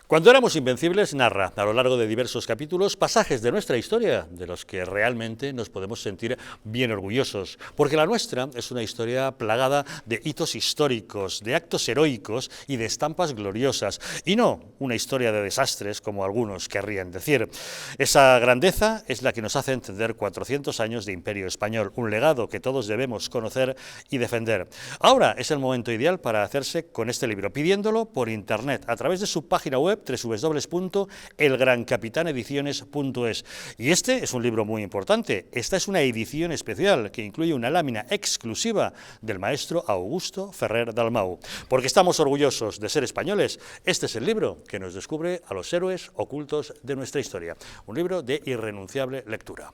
Cuando éramos invencibles narra, a lo largo de diversos capítulos, pasajes de nuestra historia de los que realmente nos podemos sentir bien orgullosos, porque la nuestra es una historia plagada de hitos históricos, de actos heroicos y de estampas gloriosas, y no una historia de desastres como algunos querrían decir. Esa grandeza es la que nos hace entender 400 años de imperio español, un legado que todos debemos conocer y defender. Ahora es el momento ideal para hacerse con este libro, pidiéndolo por internet, a través de su página web www.elgrancapitanediciones.es. Y este es un libro muy importante. Esta es una edición especial que incluye una lámina exclusiva del maestro Augusto Ferrer Dalmau. Porque estamos orgullosos de ser españoles, este es el libro que nos descubre a los héroes ocultos de nuestra historia. Un libro de irrenunciable lectura.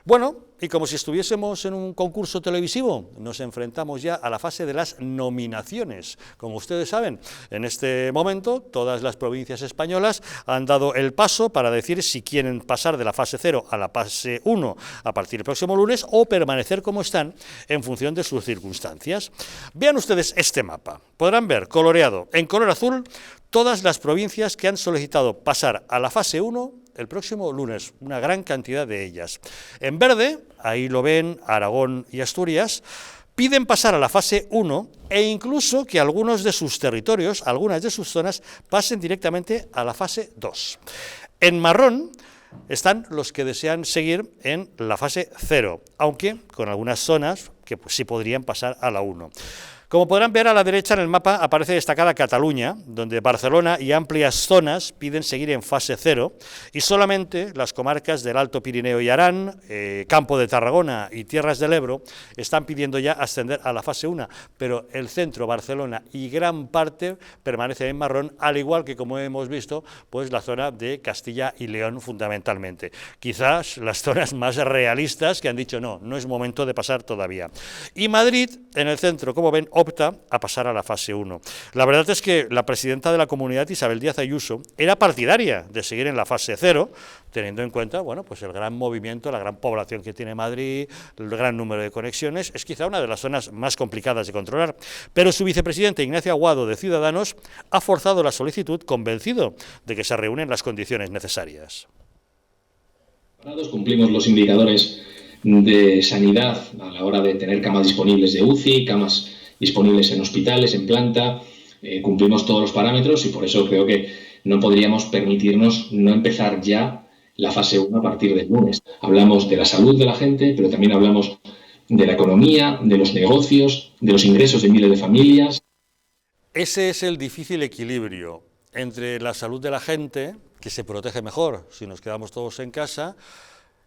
Bueno, y como si estuviésemos en un concurso televisivo, nos enfrentamos ya a la fase de las nominaciones. Como ustedes saben, en este momento todas las provincias españolas han dado el paso para decir si quieren pasar de la fase 0 a la fase 1 a partir del próximo lunes o permanecer como están en función de sus circunstancias. Vean ustedes este mapa. Podrán ver coloreado en color azul todas las provincias que han solicitado pasar a la fase 1 el próximo lunes, una gran cantidad de ellas. En verde, ahí lo ven, Aragón y Asturias, piden pasar a la fase 1 e incluso que algunos de sus territorios, algunas de sus zonas, pasen directamente a la fase 2. En marrón están los que desean seguir en la fase 0, aunque con algunas zonas que sí podrían pasar a la 1. Como podrán ver a la derecha en el mapa aparece destacada Cataluña, donde Barcelona y amplias zonas piden seguir en fase 0 y solamente las comarcas del Alto Pirineo y Arán, Campo de Tarragona y Tierras del Ebro están pidiendo ya ascender a la fase 1, pero el centro, Barcelona y gran parte permanecen en marrón, al igual que, como hemos visto, pues la zona de Castilla y León fundamentalmente. Quizás las zonas más realistas que han dicho no es momento de pasar todavía. Y Madrid, en el centro, como ven, opta a pasar a la fase 1. La verdad es que la presidenta de la comunidad, Isabel Díaz Ayuso, era partidaria de seguir en la fase 0, teniendo en cuenta, bueno, pues el gran movimiento, la gran población que tiene Madrid, el gran número de conexiones, es quizá una de las zonas más complicadas de controlar. Pero su vicepresidente, Ignacio Aguado, de Ciudadanos, ha forzado la solicitud, convencido de que se reúnen las condiciones necesarias. Cumplimos los indicadores de sanidad a la hora de tener camas disponibles de UCI, camas disponibles en hospitales, en planta, cumplimos todos los parámetros y por eso creo que no podríamos permitirnos no empezar ya la fase 1 a partir del lunes. Hablamos de la salud de la gente, pero también hablamos de la economía, de los negocios, de los ingresos de miles de familias. Ese es el difícil equilibrio entre la salud de la gente, que se protege mejor si nos quedamos todos en casa,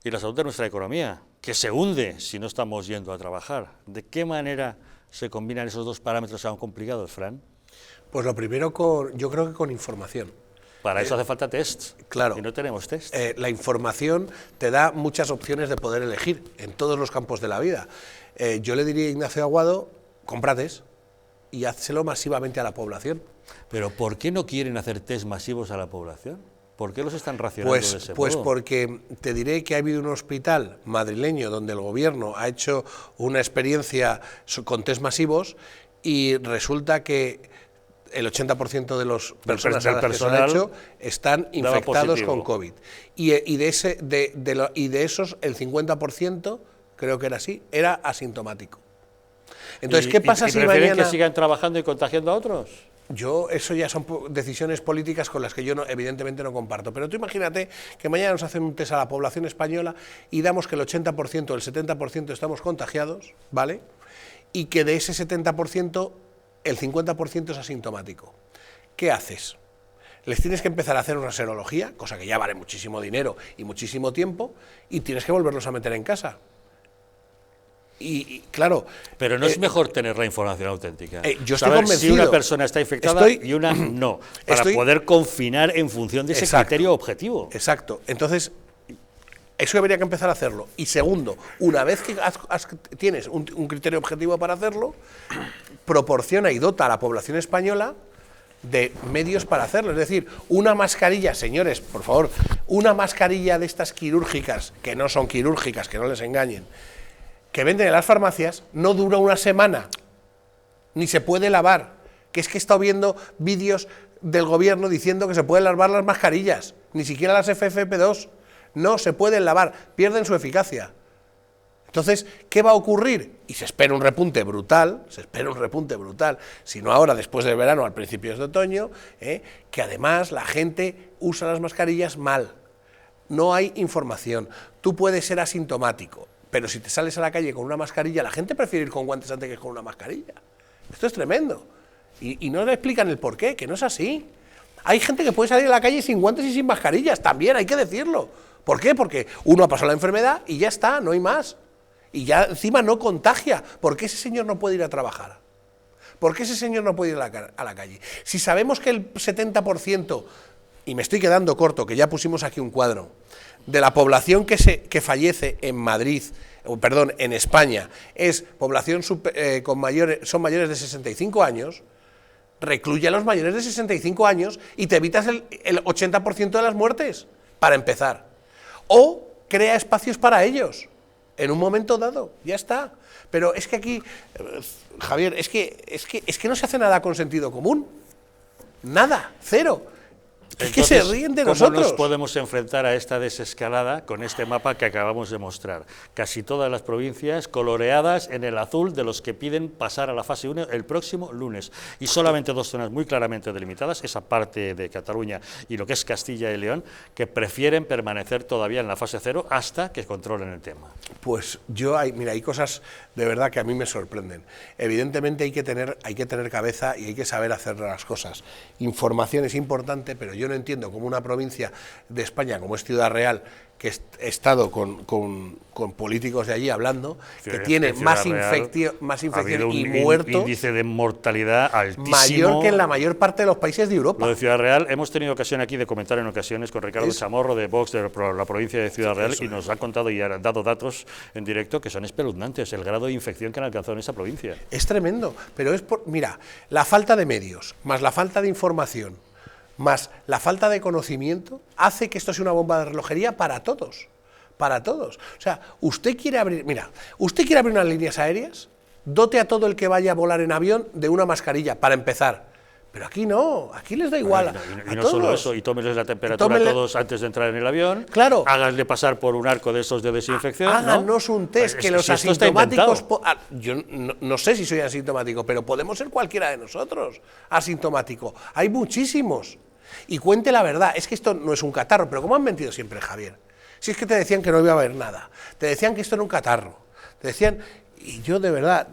y la salud de nuestra economía, que se hunde si no estamos yendo a trabajar. ¿De qué manera se combinan esos dos parámetros tan complicados, Fran? Pues lo primero, yo creo que con información. Para eso hace falta tests, claro, y no tenemos tests. La información te da muchas opciones de poder elegir en todos los campos de la vida. Yo le diría a Ignacio Aguado, compra test y házselo masivamente a la población. Pero ¿por qué no quieren hacer test masivos a la población? ¿Por qué los están racionando de ese modo? Pues porque te diré que ha habido un hospital madrileño donde el gobierno ha hecho una experiencia con test masivos y resulta que el 80% de las personas a las que se lo ha hecho están infectados con COVID. Y de esos, el 50%, creo que era así, era asintomático. Entonces, ¿qué pasa si mañana que sigan trabajando y contagiando a otros? Eso ya son decisiones políticas con las que yo evidentemente no comparto, pero tú imagínate que mañana nos hacen un test a la población española y damos que el 80%, el 70% estamos contagiados, ¿vale? Y que de ese 70%, el 50% es asintomático. ¿Qué haces? Les tienes que empezar a hacer una serología, cosa que ya vale muchísimo dinero y muchísimo tiempo, y tienes que volverlos a meter en casa. Y claro, pero no es mejor tener la información auténtica. Yo estoy convencido. Si una persona está infectada y una no, para poder confinar en función de ese criterio objetivo. Exacto. Entonces, eso habría que empezar a hacerlo. Y segundo, una vez que tienes un criterio objetivo para hacerlo, proporciona y dota a la población española de medios para hacerlo. Es decir, una mascarilla, señores, por favor, una mascarilla de estas quirúrgicas, que no son quirúrgicas, que no les engañen, que venden en las farmacias, no dura una semana, ni se puede lavar. Que es que he estado viendo vídeos del gobierno diciendo que se pueden lavar las mascarillas, ni siquiera las FFP2, no se pueden lavar, pierden su eficacia. Entonces, ¿qué va a ocurrir? Y se espera un repunte brutal, si no ahora, después del verano, al principios de otoño, que además la gente usa las mascarillas mal. No hay información. Tú puedes ser asintomático, pero si te sales a la calle con una mascarilla, la gente prefiere ir con guantes antes que con una mascarilla. Esto es tremendo. Y no le explican el porqué, que no es así. Hay gente que puede salir a la calle sin guantes y sin mascarillas, también hay que decirlo. ¿Por qué? Porque uno ha pasado la enfermedad y ya está, no hay más. Y ya encima no contagia. ¿Por qué ese señor no puede ir a trabajar? ¿Por qué ese señor no puede ir a la calle? Si sabemos que el 70%, y me estoy quedando corto, que ya pusimos aquí un cuadro, de la población que fallece en Madrid, en España, es población son mayores de 65 años, recluye a los mayores de 65 años y te evitas el 80% de las muertes, para empezar. O crea espacios para ellos, en un momento dado, ya está. Pero es que aquí, Javier, es que no se hace nada con sentido común. Nada, cero. Es que se ríen de nosotros. ¿Cómo nos podemos enfrentar a esta desescalada con este mapa que acabamos de mostrar? Casi todas las provincias coloreadas en el azul de los que piden pasar a la fase 1 el próximo lunes. Y solamente dos zonas muy claramente delimitadas, esa parte de Cataluña y lo que es Castilla y León, que prefieren permanecer todavía en la fase 0 hasta que controlen el tema. Pues hay cosas de verdad que a mí me sorprenden. Evidentemente hay que tener cabeza y hay que saber hacer las cosas. Información es importante, pero yo no entiendo cómo una provincia de España como es Ciudad Real, que he estado con políticos de allí hablando, que tiene más infección y muertos, índice de mortalidad altísimo, mayor que en la mayor parte de los países de Europa. Lo de Ciudad Real, hemos tenido ocasión aquí de comentar en ocasiones con Ricardo Chamorro de Vox, de la provincia de Ciudad Real, y nos han contado y han dado datos en directo que son espeluznantes, el grado de infección que han alcanzado en esa provincia. Es tremendo, pero mira, la falta de medios, más la falta de información, más la falta de conocimiento, hace que esto sea una bomba de relojería para todos, para todos. O sea, usted quiere abrir unas líneas aéreas, dote a todo el que vaya a volar en avión de una mascarilla, para empezar. Pero aquí no, aquí les da igual y no solo eso, y tómenles la temperatura a todos antes de entrar en el avión, claro, háganle pasar por un arco de esos de desinfección. Háganos un test, que los asintomáticos... Yo no sé si soy asintomático, pero podemos ser cualquiera de nosotros asintomático. Hay muchísimos. Y cuente la verdad, es que esto no es un catarro, pero como han mentido siempre, Javier. Si es que te decían que no iba a haber nada, te decían que esto era un catarro, te decían... Y yo, de verdad,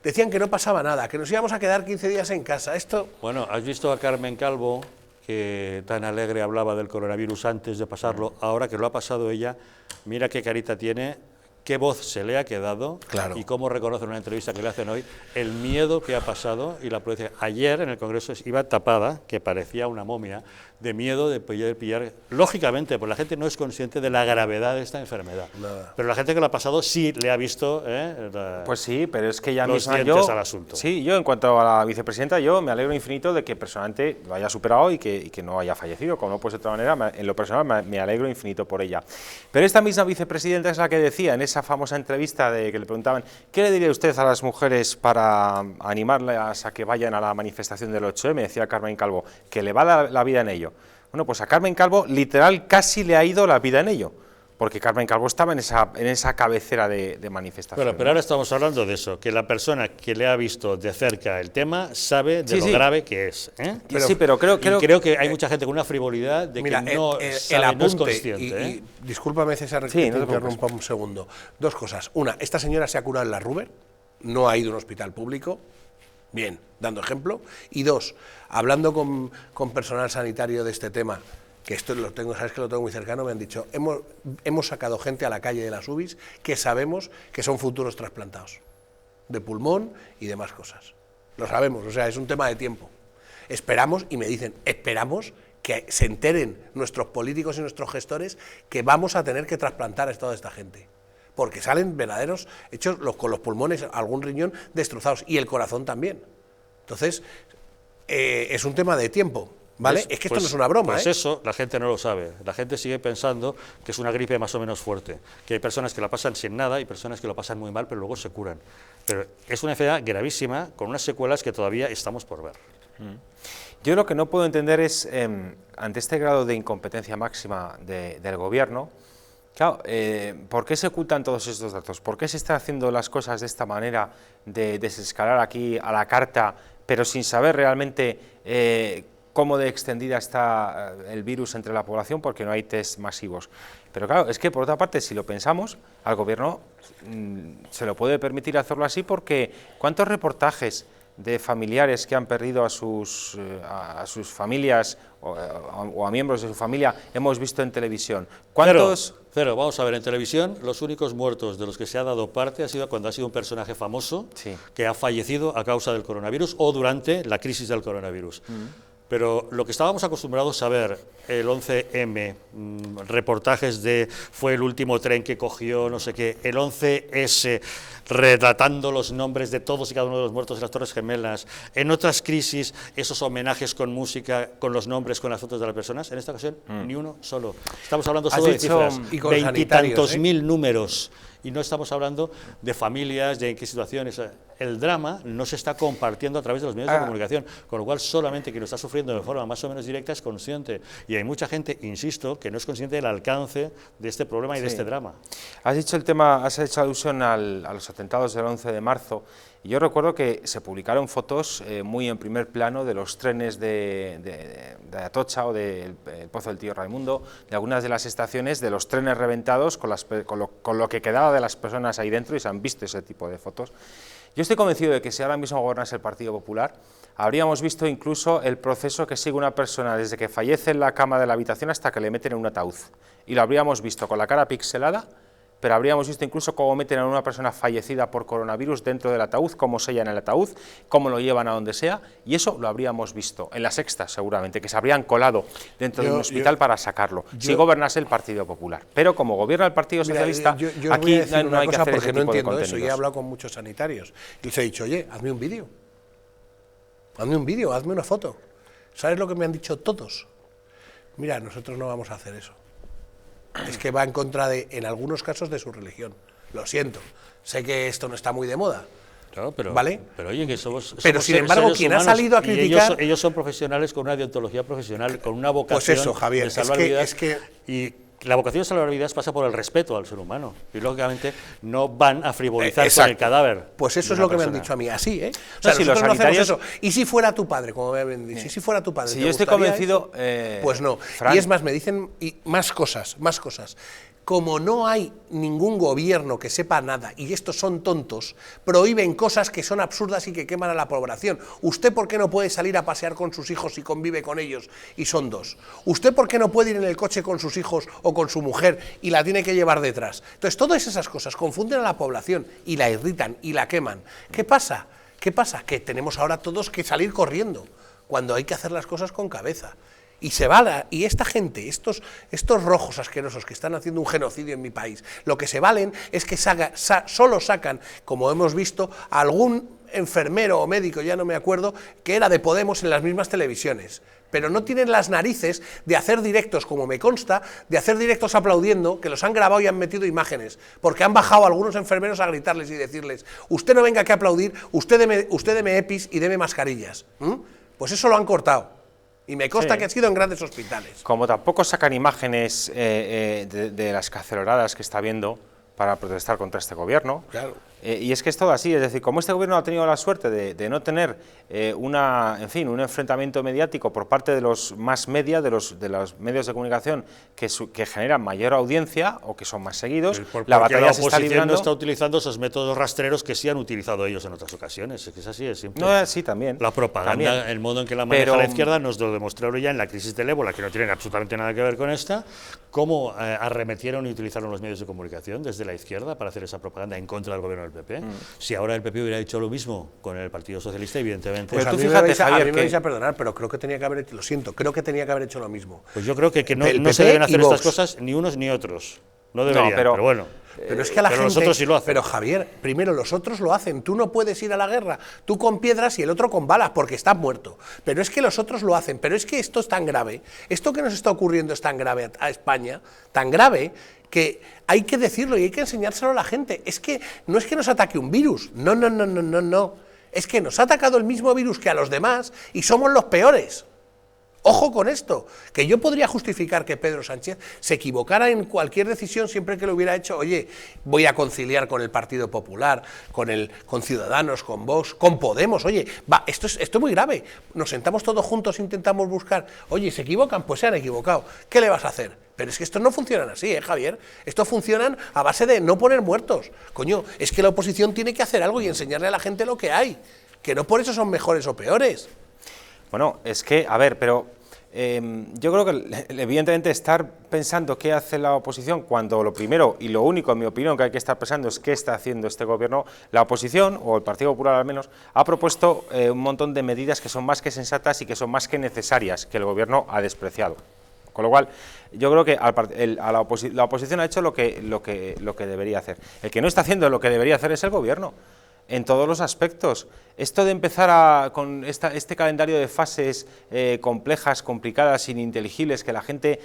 decían que no pasaba nada, que nos íbamos a quedar 15 días en casa. Esto... Bueno, ¿has visto a Carmen Calvo, que tan alegre hablaba del coronavirus antes de pasarlo? Ahora que lo ha pasado ella, mira qué carita tiene, qué voz se le ha quedado, claro, y cómo reconoce en una entrevista que le hacen hoy el miedo que ha pasado y la provincia. Ayer en el Congreso iba tapada, que parecía una momia, de miedo de poder pillar, lógicamente, pues la gente no es consciente de la gravedad de esta enfermedad. Nada. Pero la gente que lo ha pasado sí le ha visto pues sí, pero es que ya los misma dientes al asunto. Sí, yo en cuanto a la vicepresidenta, yo me alegro infinito de que personalmente lo haya superado y que no haya fallecido, como no puede ser de otra manera, en lo personal me alegro infinito por ella. Pero esta misma vicepresidenta es la que decía en esa famosa entrevista de que le preguntaban, ¿qué le diría usted a las mujeres para animarlas a que vayan a la manifestación del 8M? Decía Carmen Calvo, que le va a dar la vida en ello. Bueno, pues a Carmen Calvo literal casi le ha ido la vida en ello, porque Carmen Calvo estaba en esa cabecera de manifestación. Bueno, pero ahora estamos hablando de eso, que la persona que le ha visto de cerca el tema sabe de lo grave que es. Pero creo que hay mucha gente con una frivolidad de que no sabe, no es consciente. Y discúlpame, César, que te interrumpa un segundo. Dos cosas. Una, esta señora se ha curado en la Ruber, no ha ido a un hospital público. Bien, dando ejemplo. Y dos, hablando con personal sanitario de este tema, que esto sabes que lo tengo muy cercano, me han dicho, hemos sacado gente a la calle de las UBIs que sabemos que son futuros trasplantados, de pulmón y demás cosas. Lo sabemos, o sea, es un tema de tiempo. Esperamos, y me dicen, esperamos que se enteren nuestros políticos y nuestros gestores que vamos a tener que trasplantar a toda esta gente. Porque salen verdaderos hechos con los pulmones, algún riñón destrozados, y el corazón también. Entonces, es un tema de tiempo, ¿vale? Es que esto no es una broma, Pues eso la gente no lo sabe. La gente sigue pensando que es una gripe más o menos fuerte, que hay personas que la pasan sin nada y personas que lo pasan muy mal, pero luego se curan. Pero es una enfermedad gravísima, con unas secuelas que todavía estamos por ver. Yo lo que no puedo entender es, ante este grado de incompetencia máxima del gobierno, claro, ¿por qué se ocultan todos estos datos? ¿Por qué se están haciendo las cosas de esta manera, de desescalar aquí a la carta, pero sin saber realmente cómo de extendida está el virus entre la población, porque no hay test masivos? Pero claro, es que por otra parte, si lo pensamos, al gobierno se lo puede permitir hacerlo así, porque ¿cuántos reportajes de familiares que han perdido a sus familias o a miembros de su familia hemos visto en televisión? ¿Cuántos? Cero. Vamos a ver, en televisión los únicos muertos de los que se ha dado parte ha sido cuando ha sido un personaje famoso que ha fallecido a causa del coronavirus o durante la crisis del coronavirus. Pero lo que estábamos acostumbrados a ver, el 11M, reportajes de fue el último tren que cogió, no sé qué, el 11S, retratando los nombres de todos y cada uno de los muertos de las Torres Gemelas, en otras crisis, esos homenajes con música, con los nombres, con las fotos de las personas, en esta ocasión, ni uno solo. Estamos hablando solo de cifras, veintitantos mil números. Y no estamos hablando de familias, de en qué situaciones. El drama no se está compartiendo a través de los medios de comunicación, con lo cual solamente quien lo está sufriendo de forma más o menos directa es consciente. Y hay mucha gente, insisto, que no es consciente del alcance de este problema y de este drama. Has dicho el tema, has hecho alusión a los atentados del 11 de marzo. Y yo recuerdo que se publicaron fotos muy en primer plano de los trenes de Atocha o del Pozo del Tío Raimundo, de algunas de las estaciones, de los trenes reventados con lo que quedaba de las personas ahí dentro, y se han visto ese tipo de fotos. Yo estoy convencido de que si ahora mismo gobernase el Partido Popular, habríamos visto incluso el proceso que sigue una persona desde que fallece en la cama de la habitación hasta que le meten en un ataúd. Y lo habríamos visto con la cara pixelada, pero habríamos visto incluso cómo meten a una persona fallecida por coronavirus dentro del ataúd, cómo sellan el ataúd, cómo lo llevan a donde sea, y eso lo habríamos visto en La Sexta, seguramente, que se habrían colado dentro de un hospital para sacarlo, si gobernase el Partido Popular. Pero como gobierna el Partido Socialista, aquí no hay que hacer ese tipo de contenidos. Eso. Yo he hablado con muchos sanitarios y les he dicho, oye, hazme un vídeo, hazme una foto. ¿Sabes lo que me han dicho todos? Mira, nosotros no vamos a hacer eso. Es que va en contra en algunos casos, de su religión. Lo siento. Sé que esto no está muy de moda. Claro, pero, ¿vale? Pero oye, que somos sin embargo, quien ha salido a criticar... Ellos son profesionales con una deontología profesional, con una vocación, pues eso, Javier, de salvar vidas. Y la vocación de salvar vidas pasa por el respeto al ser humano. Y lógicamente no van a frivolizar con el cadáver. Pues eso es lo que me han dicho a mí, así, ¿eh? O sea, si los sanitarios... no hacemos eso. Y si fuera tu padre, como me habían dicho, y si fuera tu padre, si yo estoy convencido... pues no. Fran... Y es más, me dicen más cosas. Como no hay ningún gobierno que sepa nada, y estos son tontos, prohíben cosas que son absurdas y que queman a la población. ¿Usted por qué no puede salir a pasear con sus hijos y convive con ellos y son dos? ¿Usted por qué no puede ir en el coche con sus hijos o con su mujer y la tiene que llevar detrás? Entonces, todas esas cosas confunden a la población y la irritan y la queman. ¿Qué pasa? Que tenemos ahora todos que salir corriendo, cuando hay que hacer las cosas con cabeza. Y esta gente, estos rojos asquerosos que están haciendo un genocidio en mi país, lo que se valen es que solo sacan, como hemos visto, a algún enfermero o médico, ya no me acuerdo, que era de Podemos en las mismas televisiones. Pero no tienen las narices de hacer directos, como me consta, de hacer directos aplaudiendo, que los han grabado y han metido imágenes, porque han bajado a algunos enfermeros a gritarles y decirles, usted no venga aquí a aplaudir, usted deme EPIs y deme mascarillas. Pues eso lo han cortado. Y me consta que ha sido en grandes hospitales. Como tampoco sacan imágenes de las caceroladas que está habiendo para protestar contra este gobierno. Claro. Y es que es todo así, es decir, como este gobierno ha tenido la suerte de no tener un enfrentamiento mediático por parte de los más media, de los medios de comunicación que generan mayor audiencia o que son más seguidos, la batalla se está librando. No está utilizando esos métodos rastreros que sí han utilizado ellos en otras ocasiones, es que es así, es simple. No, así también. La propaganda, también. El modo en que la maneja la izquierda nos lo demostraron ya en la crisis del ébola, que no tiene absolutamente nada que ver con esta, cómo arremetieron y utilizaron los medios de comunicación desde la izquierda para hacer esa propaganda en contra del gobierno del PP. Si ahora el PP hubiera hecho lo mismo con el Partido Socialista, evidentemente... Pues tú fíjate, Javier, a mí me vais a perdonar, pero creo que tenía que haber hecho, lo siento, creo que tenía que haber hecho lo mismo. Pues yo creo que no se deben hacer estas cosas ni unos ni otros. No deberían, pero bueno. Pero es que la gente, los otros sí lo hacen. Pero Javier, primero los otros lo hacen. Tú no puedes ir a la guerra, tú con piedras y el otro con balas, porque estás muerto. Pero es que los otros lo hacen. Pero es que esto es tan grave, esto que nos está ocurriendo es tan grave a España, tan grave, que hay que decirlo y hay que enseñárselo a la gente. Es que no es que nos ataque un virus, no. Es que nos ha atacado el mismo virus que a los demás y somos los peores. Ojo con esto, que yo podría justificar que Pedro Sánchez se equivocara en cualquier decisión siempre que lo hubiera hecho, oye, voy a conciliar con el Partido Popular, con Ciudadanos, con Vox, con Podemos, oye, va, esto es muy grave, nos sentamos todos juntos, intentamos buscar, oye, ¿se equivocan? Pues se han equivocado, ¿qué le vas a hacer? Pero es que estos no funcionan así, Javier, estos funcionan a base de no poner muertos, coño, es que la oposición tiene que hacer algo y enseñarle a la gente lo que hay, que no por eso son mejores o peores. Bueno, es que, a ver, pero yo creo que evidentemente estar pensando qué hace la oposición cuando lo primero y lo único, en mi opinión, que hay que estar pensando es qué está haciendo este gobierno, la oposición, o el Partido Popular al menos, ha propuesto un montón de medidas que son más que sensatas y que son más que necesarias, que el gobierno ha despreciado. Con lo cual, yo creo que la oposición ha hecho lo que debería hacer. El que no está haciendo lo que debería hacer es el gobierno, en todos los aspectos. Esto de empezar con este calendario de fases complejas, complicadas, ininteligibles, que la gente,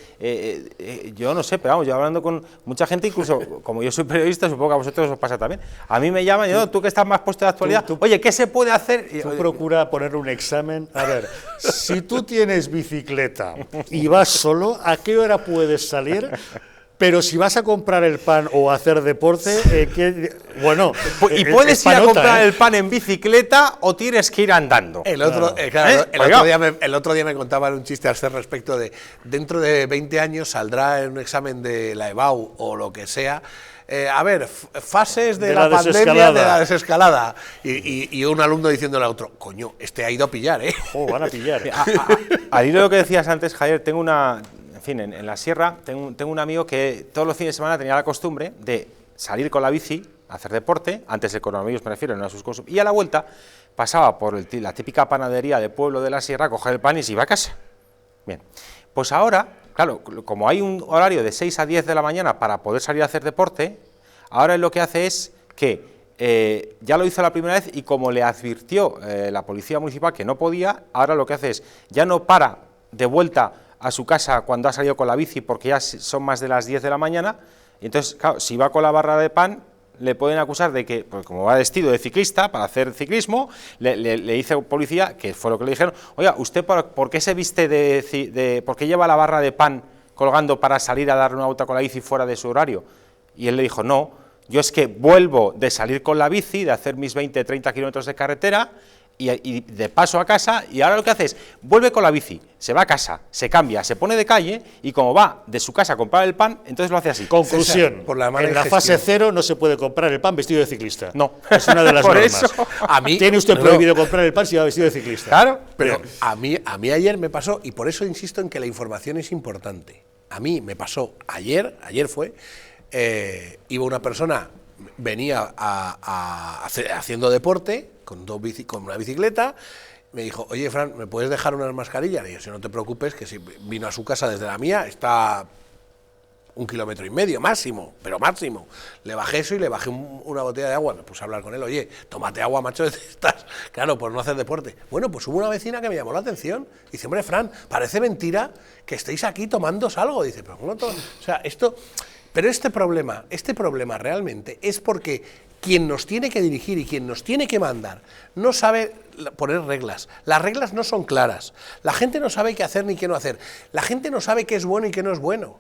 yo no sé, pero vamos, yo hablando con mucha gente, incluso como yo soy periodista, supongo que a vosotros os pasa también, a mí me llaman, y no, tú que estás más puesto de actualidad, oye, ¿qué se puede hacer? Tú procura poner un examen. A ver, si tú tienes bicicleta y vas solo, ¿a qué hora puedes salir? Pero si vas a comprar el pan o a hacer deporte, bueno... Y puedes ir a comprar el pan en bicicleta o tienes que ir andando. El otro día me contaban un chiste al respecto de, dentro de 20 años saldrá en un examen de la EBAU o lo que sea, a ver, fases de la pandemia, de la desescalada. Y un alumno diciéndole a otro, coño, este ha ido a pillar, ¿eh? Oh, van a pillar. Al hilo de lo que decías antes, Javier, tengo una... En fin, en la sierra tengo un amigo que todos los fines de semana tenía la costumbre de salir con la bici, hacer deporte, antes del coronavirus me refiero, no a sus cosas, y a la vuelta pasaba por la típica panadería de pueblo de la sierra, a coger el pan y se iba a casa. Bien, pues ahora, claro, como hay un horario de 6 a 10 de la mañana para poder salir a hacer deporte, ahora lo que hace es que ya lo hizo la primera vez y como le advirtió la policía municipal que no podía, ahora lo que hace es, ya no para de vuelta a su casa cuando ha salido con la bici porque ya son más de las 10 de la mañana, y entonces, claro, si va con la barra de pan, le pueden acusar de que, pues como va vestido de ciclista para hacer ciclismo, le dice policía, que fue lo que le dijeron, oiga, ¿usted por qué se viste por qué lleva la barra de pan colgando para salir a dar una vuelta con la bici fuera de su horario? Y él le dijo, no, yo es que vuelvo de salir con la bici, de hacer mis 20-30 kilómetros de carretera, y de paso a casa, y ahora lo que hace es, vuelve con la bici, se va a casa, se cambia, se pone de calle, y como va de su casa a comprar el pan, entonces lo hace así. Conclusión, César, por la en la fase 0 no se puede comprar el pan vestido de ciclista. No. Es una de las Por normas. eso, Tiene usted prohibido comprar el pan si va vestido de ciclista. Claro, Pero a mí ayer me pasó, y por eso insisto en que la información es importante. A mí me pasó ayer fue, iba una persona, venía haciendo deporte con una bicicleta, me dijo, oye, Fran, ¿me puedes dejar unas mascarillas? Y yo, si no te preocupes, que si vino a su casa desde la mía, está 1,5 kilómetros, máximo, pero máximo. Le bajé eso y le bajé una botella de agua, me puse a hablar con él, oye, tómate agua, macho, estás, claro, por no hacer deporte. Bueno, pues hubo una vecina que me llamó la atención, dice, hombre, Fran, parece mentira que estéis aquí tomándoos algo, dice, pero no todo, o sea, esto... Pero este problema realmente es porque quien nos tiene que dirigir y quien nos tiene que mandar no sabe poner reglas. Las reglas no son claras. La gente no sabe qué hacer ni qué no hacer. La gente no sabe qué es bueno y qué no es bueno.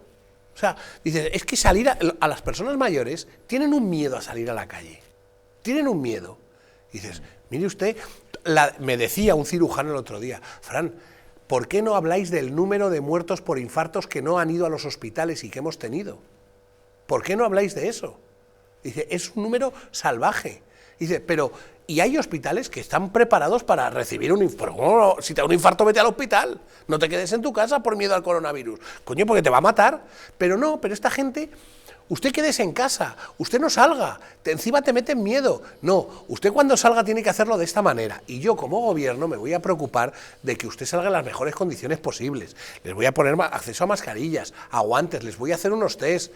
O sea, dices, es que salir a las personas mayores tienen un miedo a salir a la calle. Tienen un miedo. Dices, mire usted, me decía un cirujano el otro día, Fran, ¿por qué no habláis del número de muertos por infartos que no han ido a los hospitales y que hemos tenido? ¿Por qué no habláis de eso? Dice, es un número salvaje. Dice, pero, y hay hospitales que están preparados para recibir un infarto. Bueno, si te da un infarto, vete al hospital. No te quedes en tu casa por miedo al coronavirus. Coño, porque te va a matar. Pero no, pero esta gente, usted quédese en casa, usted no salga, encima te meten miedo. No, usted cuando salga tiene que hacerlo de esta manera. Y yo como gobierno me voy a preocupar de que usted salga en las mejores condiciones posibles. Les voy a poner acceso a mascarillas, a guantes, les voy a hacer unos test.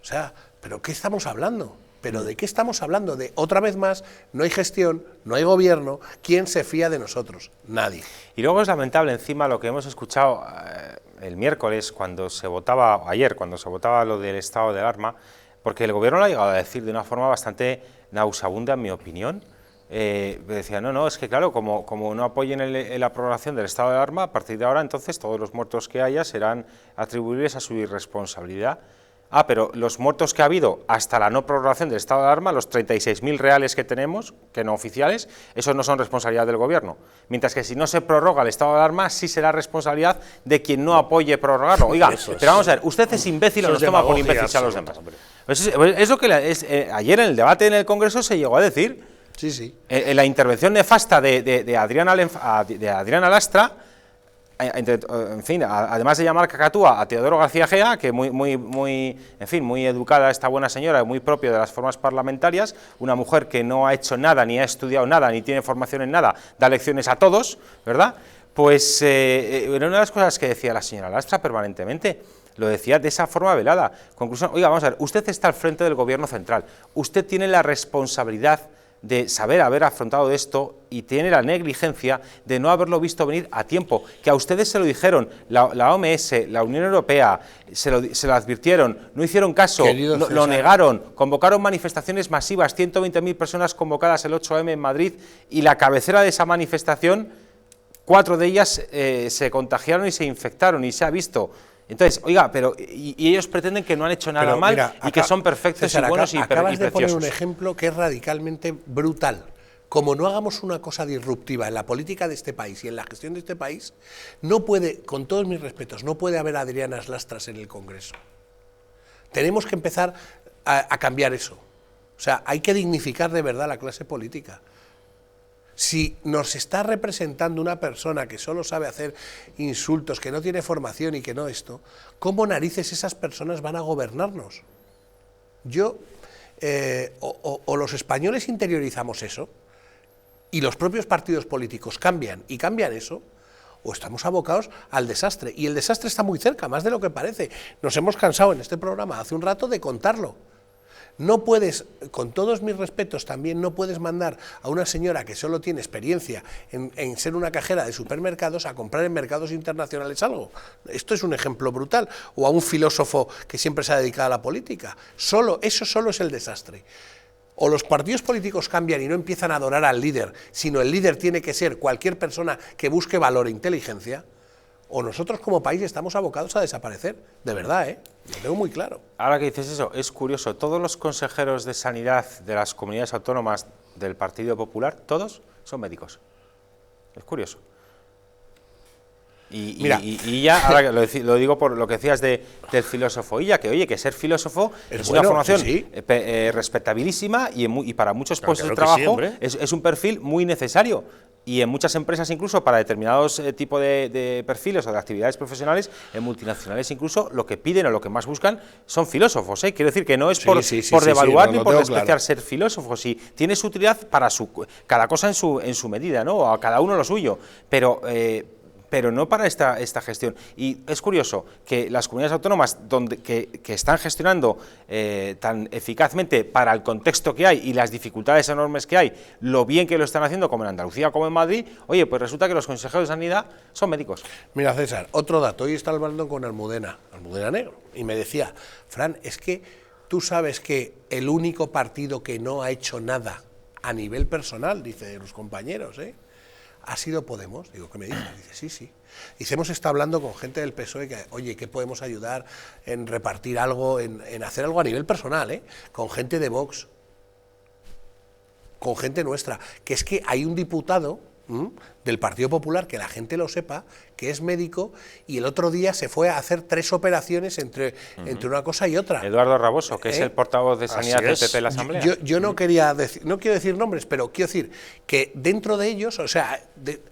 O sea, ¿pero qué estamos hablando? ¿Pero de qué estamos hablando? De, otra vez más, no hay gestión, no hay gobierno. ¿Quién se fía de nosotros? Nadie. Y luego es lamentable encima lo que hemos escuchado el miércoles, ayer, cuando se votaba lo del estado de alarma, porque el gobierno lo ha llegado a decir de una forma bastante nauseabunda, en mi opinión. decía, no, es que claro, como no apoyen la aprobación del estado de alarma, a partir de ahora entonces todos los muertos que haya serán atribuibles a su irresponsabilidad. Pero los muertos que ha habido hasta la no prorrogación del estado de alarma, los 36.000 reales que tenemos, que no oficiales, esos no son responsabilidad del gobierno. Mientras que si no se prorroga el estado de alarma, sí será responsabilidad de quien no apoye prorrogarlo. Oiga, pero vamos a ver, usted es imbécil o nos toma por imbéciles a los demás. Es lo que ayer en el debate en el Congreso se llegó a decir. Sí, sí. En la intervención nefasta de Adriana Lastra, en fin, además de llamar cacatúa a Teodoro García Gea, que muy educada esta buena señora, muy propio de las formas parlamentarias, una mujer que no ha hecho nada, ni ha estudiado nada, ni tiene formación en nada, da lecciones a todos, ¿verdad? Pues era una de las cosas que decía la señora Lastra permanentemente. Lo decía de esa forma velada. Conclusión, oiga, vamos a ver, usted está al frente del gobierno central, usted tiene la responsabilidad de saber haber afrontado esto y tiene la negligencia de no haberlo visto venir a tiempo, que a ustedes se lo dijeron, la OMS, la Unión Europea, se lo advirtieron, no hicieron caso, lo negaron, convocaron manifestaciones masivas, 120.000 personas convocadas el 8M en Madrid, y la cabecera de esa manifestación, 4 de ellas se contagiaron y se infectaron, y se ha visto. Entonces, oiga, pero y ellos pretenden que no han hecho nada mal, mira, y que son perfectos, César, y buenos acabas de poner un ejemplo que es radicalmente brutal. Como no hagamos una cosa disruptiva en la política de este país y en la gestión de este país, no puede, con todos mis respetos, no puede haber Adrianas Lastras en el Congreso. Tenemos que empezar a cambiar eso. O sea, hay que dignificar de verdad la clase política. Si nos está representando una persona que solo sabe hacer insultos, que no tiene formación y que no esto, ¿cómo narices esas personas van a gobernarnos? O los españoles interiorizamos eso, y los propios partidos políticos cambian eso, o estamos abocados al desastre. Y el desastre está muy cerca, más de lo que parece. Nos hemos cansado en este programa hace un rato de contarlo. No puedes, con todos mis respetos también, no puedes mandar a una señora que solo tiene experiencia en ser una cajera de supermercados a comprar en mercados internacionales algo. Esto es un ejemplo brutal. O a un filósofo que siempre se ha dedicado a la política. Eso solo es el desastre. O los partidos políticos cambian y no empiezan a adorar al líder, sino el líder tiene que ser cualquier persona que busque valor e inteligencia, o nosotros como país estamos abocados a desaparecer, de verdad, lo tengo muy claro. Ahora que dices eso, es curioso, todos los consejeros de sanidad de las comunidades autónomas del Partido Popular, todos son médicos. Es curioso. Y ya, ahora lo digo por lo que decías del filósofo Illa, que oye, que ser filósofo es una formación respetabilísima y para muchos puestos de trabajo es un perfil muy necesario. Y en muchas empresas, incluso para determinados tipos de perfiles o de actividades profesionales, en multinacionales incluso, lo que piden o lo que más buscan son filósofos. Quiero decir que no es por devaluar ni por despreciar ser filósofos. Y tiene su utilidad para cada cosa en su medida, ¿no? A cada uno lo suyo. Pero no para esta gestión. Y es curioso que las comunidades autónomas que están gestionando tan eficazmente para el contexto que hay y las dificultades enormes que hay, lo bien que lo están haciendo, como en Andalucía como en Madrid, oye, pues resulta que los consejeros de sanidad son médicos. Mira, César, otro dato. Hoy estaba hablando con Almudena Negro, y me decía, Fran, es que tú sabes que el único partido que no ha hecho nada a nivel personal, dice los compañeros, ha sido Podemos. Digo, ¿qué me dices? Dice, sí. Dice, hemos estado hablando con gente del PSOE que, oye, ¿qué podemos ayudar en repartir algo, en hacer algo a nivel personal, con gente de Vox, con gente nuestra? Que es que hay un diputado del Partido Popular, que la gente lo sepa, que es médico, y el otro día se fue a hacer 3 operaciones entre una cosa y otra. Eduardo Raboso, que es el portavoz de Sanidad del PP en la Asamblea. Yo no quiero decir nombres, pero quiero decir que dentro de ellos, o sea,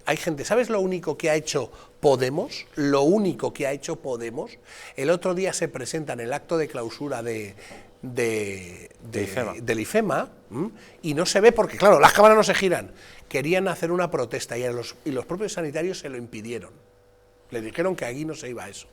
hay gente. ¿Sabes lo único que ha hecho Podemos? Lo único que ha hecho Podemos. El otro día se presenta en el acto de clausura del IFEMA, y no se ve porque, claro, las cámaras no se giran. Querían hacer una protesta y los propios sanitarios se lo impidieron. Le dijeron que aquí no se iba a eso.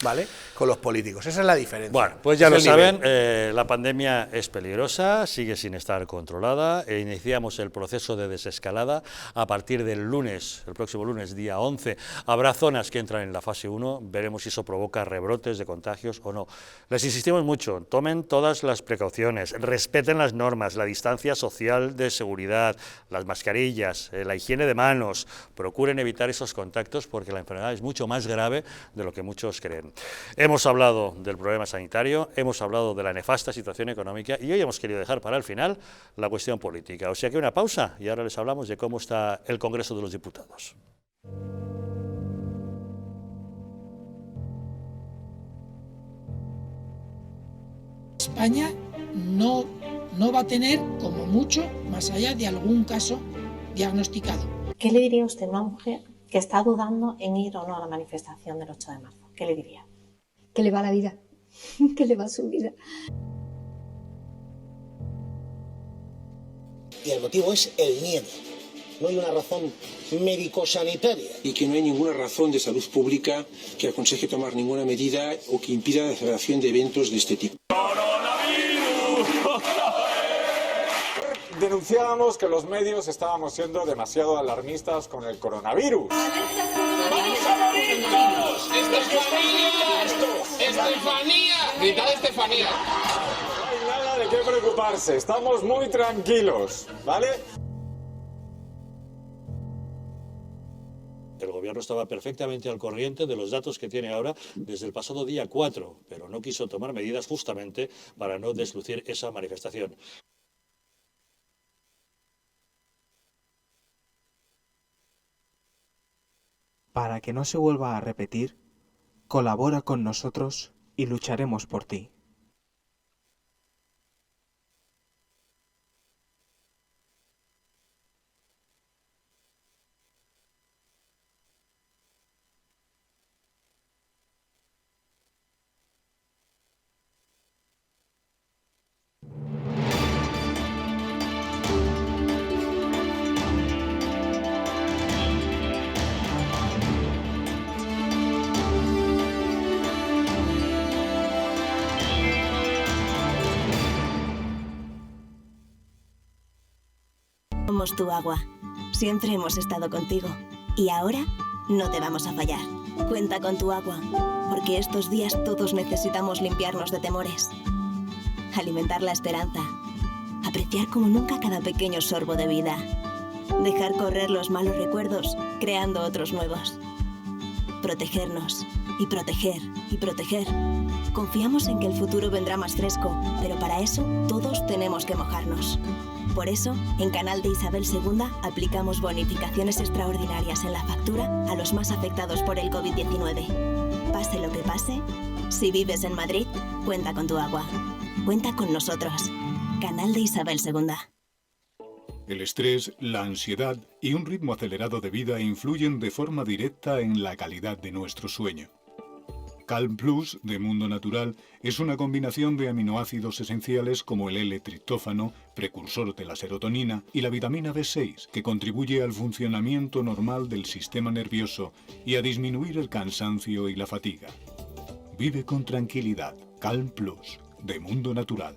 ¿vale?, con los políticos. Esa es la diferencia. Bueno, pues ya Es lo el saben, nivel. la pandemia es peligrosa, sigue sin estar controlada, iniciamos el proceso de desescalada a partir del lunes, el próximo lunes, día 11, habrá zonas que entran en la fase 1, veremos si eso provoca rebrotes de contagios o no. Les insistimos mucho, tomen todas las precauciones, respeten las normas, la distancia social de seguridad, las mascarillas, la higiene de manos, procuren evitar esos contactos porque la enfermedad es mucho más grave de lo que muchos creen. Hemos hablado del problema sanitario, hemos hablado de la nefasta situación económica y hoy hemos querido dejar para el final la cuestión política. O sea que una pausa y ahora les hablamos de cómo está el Congreso de los Diputados. España no va a tener, como mucho, más allá de algún caso diagnosticado. ¿Qué le diría usted a una mujer que está dudando en ir o no a la manifestación del 8 de marzo? ¿Qué le diría? Que le va la vida, que le va su vida. Y el motivo es el miedo. No hay una razón médico-sanitaria. Y que no hay ninguna razón de salud pública que aconseje tomar ninguna medida o que impida la celebración de eventos de este tipo. Denunciábamos que los medios estábamos siendo demasiado alarmistas con el coronavirus. ¡Vamos a morir todos! ¡Estefanía! ¡Estefanía! ¡Gritad Estefanía! No hay nada de qué preocuparse, estamos muy tranquilos, ¿vale? El gobierno estaba perfectamente al corriente de los datos que tiene ahora desde el pasado día 4, pero no quiso tomar medidas justamente para no deslucir esa manifestación. Para que no se vuelva a repetir, colabora con nosotros y lucharemos por ti. Somos tu agua. Siempre hemos estado contigo. Y ahora no te vamos a fallar. Cuenta con tu agua, porque estos días todos necesitamos limpiarnos de temores. Alimentar la esperanza. Apreciar como nunca cada pequeño sorbo de vida. Dejar correr los malos recuerdos, creando otros nuevos. Protegernos. Y proteger. Y proteger. Confiamos en que el futuro vendrá más fresco, pero para eso todos tenemos que mojarnos. Por eso, en Canal de Isabel II aplicamos bonificaciones extraordinarias en la factura a los más afectados por el COVID-19. Pase lo que pase, si vives en Madrid, cuenta con tu agua. Cuenta con nosotros. Canal de Isabel II. El estrés, la ansiedad y un ritmo acelerado de vida influyen de forma directa en la calidad de nuestro sueño. Calm Plus, de Mundo Natural, es una combinación de aminoácidos esenciales como el L-triptófano, precursor de la serotonina, y la vitamina B6, que contribuye al funcionamiento normal del sistema nervioso y a disminuir el cansancio y la fatiga. Vive con tranquilidad. Calm Plus, de Mundo Natural.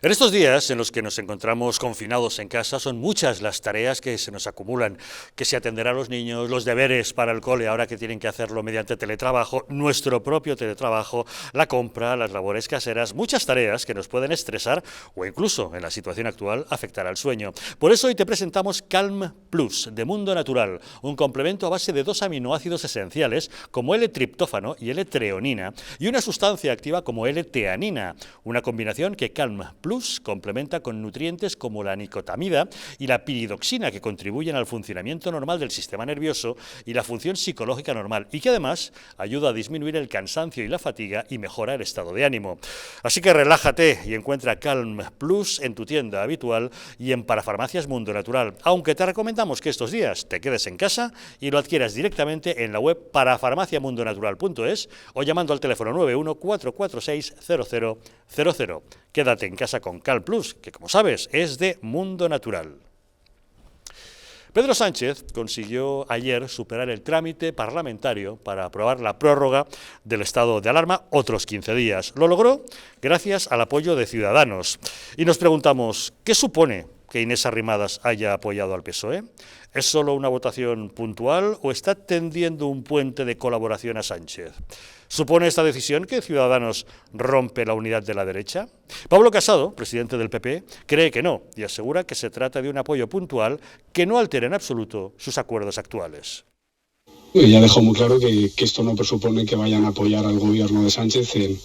En estos días en los que nos encontramos confinados en casa son muchas las tareas que se nos acumulan, que se atender a los niños, los deberes para el cole ahora que tienen que hacerlo mediante teletrabajo, nuestro propio teletrabajo, la compra, las labores caseras, muchas tareas que nos pueden estresar o incluso en la situación actual afectar al sueño. Por eso hoy te presentamos Calm Plus de Mundo Natural, un complemento a base de 2 aminoácidos esenciales como L-triptófano y L-treonina y una sustancia activa como L-teanina, una combinación que Calm Plus complementa con nutrientes como la nicotamida y la piridoxina que contribuyen al funcionamiento normal del sistema nervioso y la función psicológica normal y que además ayuda a disminuir el cansancio y la fatiga y mejora el estado de ánimo. Así que relájate y encuentra Calm Plus en tu tienda habitual y en Parafarmacias Mundo Natural, aunque te recomendamos que estos días te quedes en casa y lo adquieras directamente en la web parafarmaciamundonatural.es o llamando al teléfono 91 446 0000. Quédate en casa con Calm Plus, que como sabes es de Mundo Natural. Pedro Sánchez consiguió ayer superar el trámite parlamentario para aprobar la prórroga del estado de alarma otros 15 días. Lo logró gracias al apoyo de Ciudadanos. Y nos preguntamos, ¿qué supone que Inés Arrimadas haya apoyado al PSOE? ¿Es solo una votación puntual o está tendiendo un puente de colaboración a Sánchez? ¿Supone esta decisión que Ciudadanos rompe la unidad de la derecha? Pablo Casado, presidente del PP, cree que no y asegura que se trata de un apoyo puntual que no altera en absoluto sus acuerdos actuales. Ya dejó muy claro que esto no presupone que vayan a apoyar al gobierno de Sánchez en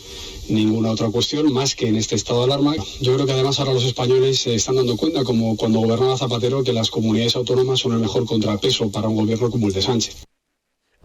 ninguna otra cuestión más que en este estado de alarma. Yo creo que además ahora los españoles se están dando cuenta, como cuando gobernaba Zapatero, que las comunidades autónomas son el mejor contrapeso para un gobierno como el de Sánchez.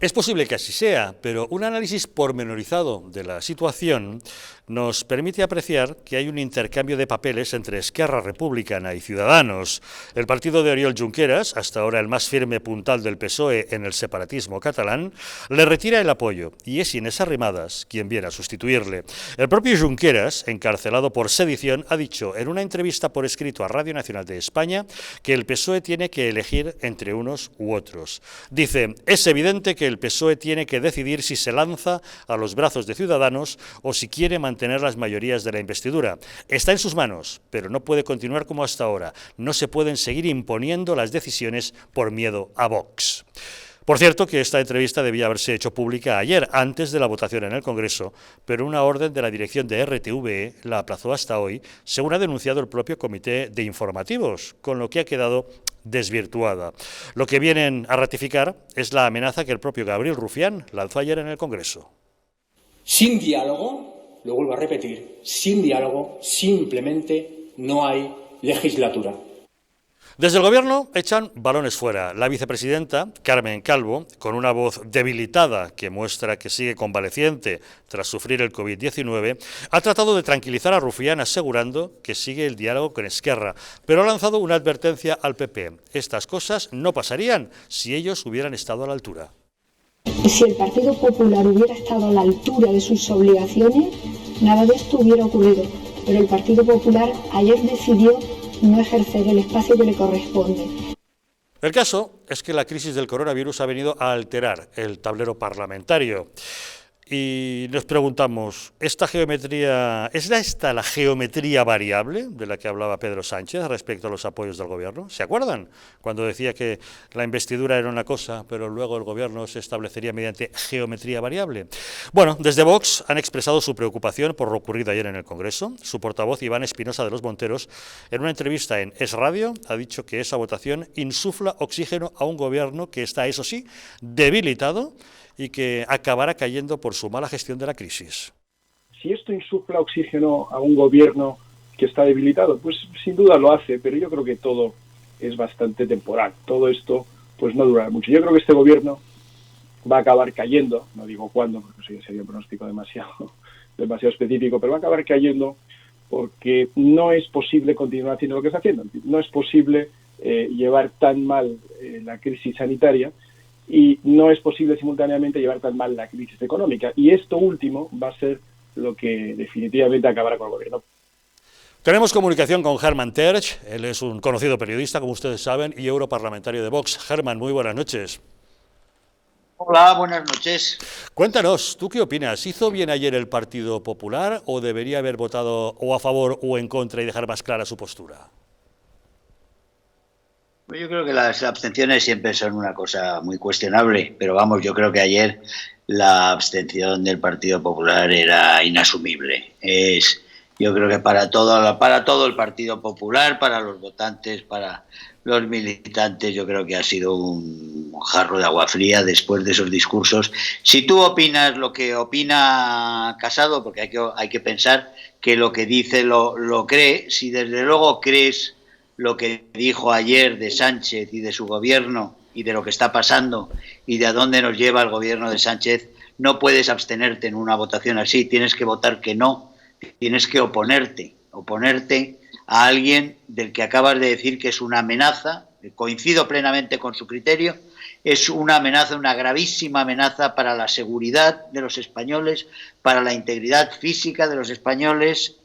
Es posible que así sea, pero un análisis pormenorizado de la situación nos permite apreciar que hay un intercambio de papeles entre Esquerra Republicana y Ciudadanos. El partido de Oriol Junqueras, hasta ahora el más firme puntal del PSOE en el separatismo catalán, le retira el apoyo y es Inés Arrimadas quien viene a sustituirle. El propio Junqueras, encarcelado por sedición, ha dicho en una entrevista por escrito a Radio Nacional de España que el PSOE tiene que elegir entre unos u otros. Dice, es evidente que el PSOE tiene que decidir si se lanza a los brazos de Ciudadanos o si quiere mantener las mayorías de la investidura. Está en sus manos, pero no puede continuar como hasta ahora. No se pueden seguir imponiendo las decisiones por miedo a Vox. Por cierto, que esta entrevista debía haberse hecho pública ayer, antes de la votación en el Congreso, pero una orden de la dirección de RTVE la aplazó hasta hoy, según ha denunciado el propio Comité de Informativos, con lo que ha quedado desvirtuada. Lo que vienen a ratificar es la amenaza que el propio Gabriel Rufián lanzó ayer en el Congreso. Sin diálogo, lo vuelvo a repetir, sin diálogo simplemente no hay legislatura. Desde el Gobierno echan balones fuera. La vicepresidenta, Carmen Calvo, con una voz debilitada que muestra que sigue convaleciente tras sufrir el COVID-19, ha tratado de tranquilizar a Rufián asegurando que sigue el diálogo con Esquerra, pero ha lanzado una advertencia al PP. Estas cosas no pasarían si ellos hubieran estado a la altura. Si el Partido Popular hubiera estado a la altura de sus obligaciones, nada de esto hubiera ocurrido. Pero el Partido Popular ayer decidió no ejercer el espacio que le corresponde. El caso es que la crisis del coronavirus ha venido a alterar el tablero parlamentario. Y nos preguntamos, ¿es esta la geometría variable de la que hablaba Pedro Sánchez respecto a los apoyos del Gobierno? ¿Se acuerdan? Cuando decía que la investidura era una cosa, pero luego el Gobierno se establecería mediante geometría variable. Bueno, desde Vox han expresado su preocupación por lo ocurrido ayer en el Congreso. Su portavoz, Iván Espinosa de los Monteros, en una entrevista en Es Radio, ha dicho que esa votación insufla oxígeno a un Gobierno que está, eso sí, debilitado y que acabará cayendo por su mala gestión de la crisis. Si esto insufla oxígeno a un gobierno que está debilitado, pues sin duda lo hace, pero yo creo que todo es bastante temporal. Todo esto pues no durará mucho. Yo creo que este gobierno va a acabar cayendo, no digo cuándo, porque eso ya sería un pronóstico demasiado específico, pero va a acabar cayendo porque no es posible continuar haciendo lo que está haciendo. No es posible llevar tan mal la crisis sanitaria y no es posible simultáneamente llevar tan mal la crisis económica. Y esto último va a ser lo que definitivamente acabará con el gobierno. Tenemos comunicación con Hermann Tertsch. Él es un conocido periodista, como ustedes saben, y europarlamentario de Vox. Hermann, muy buenas noches. Hola, buenas noches. Cuéntanos, ¿tú qué opinas? ¿Hizo bien ayer el Partido Popular o debería haber votado o a favor o en contra y dejar más clara su postura? Yo creo que las abstenciones siempre son una cosa muy cuestionable, pero vamos, yo creo que ayer la abstención del Partido Popular era inasumible. Yo creo que para todo el Partido Popular, para los votantes, para los militantes, yo creo que ha sido un jarro de agua fría después de esos discursos. Si tú opinas lo que opina Casado, porque hay que pensar que lo que dice lo cree, si desde luego crees lo que dijo ayer de Sánchez y de su gobierno y de lo que está pasando y de a dónde nos lleva el gobierno de Sánchez, no puedes abstenerte en una votación así, tienes que votar que no, tienes que oponerte a alguien del que acabas de decir que es una amenaza, coincido plenamente con su criterio, es una amenaza, una gravísima amenaza para la seguridad de los españoles, para la integridad física de los españoles,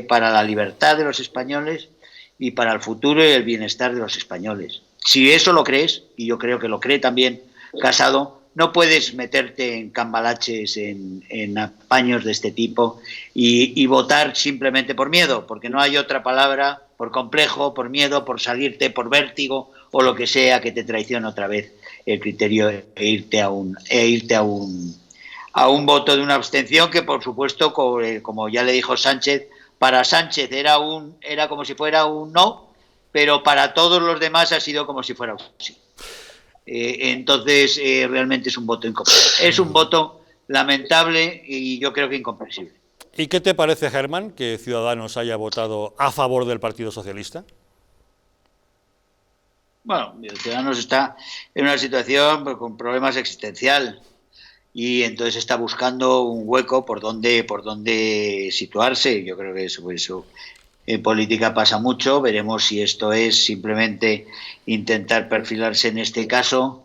para la libertad de los españoles y para el futuro y el bienestar de los españoles. Si eso lo crees, y yo creo que lo cree también Casado, no puedes meterte en cambalaches, en apaños de este tipo y votar simplemente por miedo, porque no hay otra palabra, por complejo, por miedo, por salirte, por vértigo o lo que sea que te traicione otra vez el criterio e irte a un voto de una abstención que, por supuesto, como ya le dijo Sánchez, para Sánchez era como si fuera un no, pero para todos los demás ha sido como si fuera un sí. Entonces, realmente es un voto incomprensible. Es un voto lamentable y yo creo que incomprensible. ¿Y qué te parece, Germán, que Ciudadanos haya votado a favor del Partido Socialista? Bueno, Ciudadanos está en una situación con problemas existenciales. Y entonces está buscando un hueco por donde situarse. Yo creo que eso en política pasa mucho. Veremos si esto es simplemente intentar perfilarse en este caso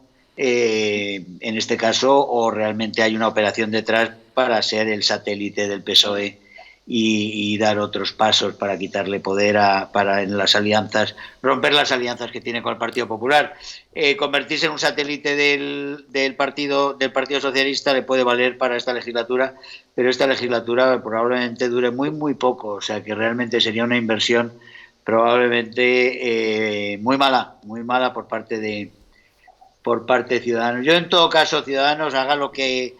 o realmente hay una operación detrás para ser el satélite del PSOE y dar otros pasos para quitarle poder para en las alianzas, romper las alianzas que tiene con el Partido Popular. Convertirse en un satélite del Partido Socialista le puede valer para esta legislatura, pero esta legislatura probablemente dure muy, muy poco, o sea que realmente sería una inversión probablemente muy mala por parte de Ciudadanos. Yo en todo caso, Ciudadanos haga lo que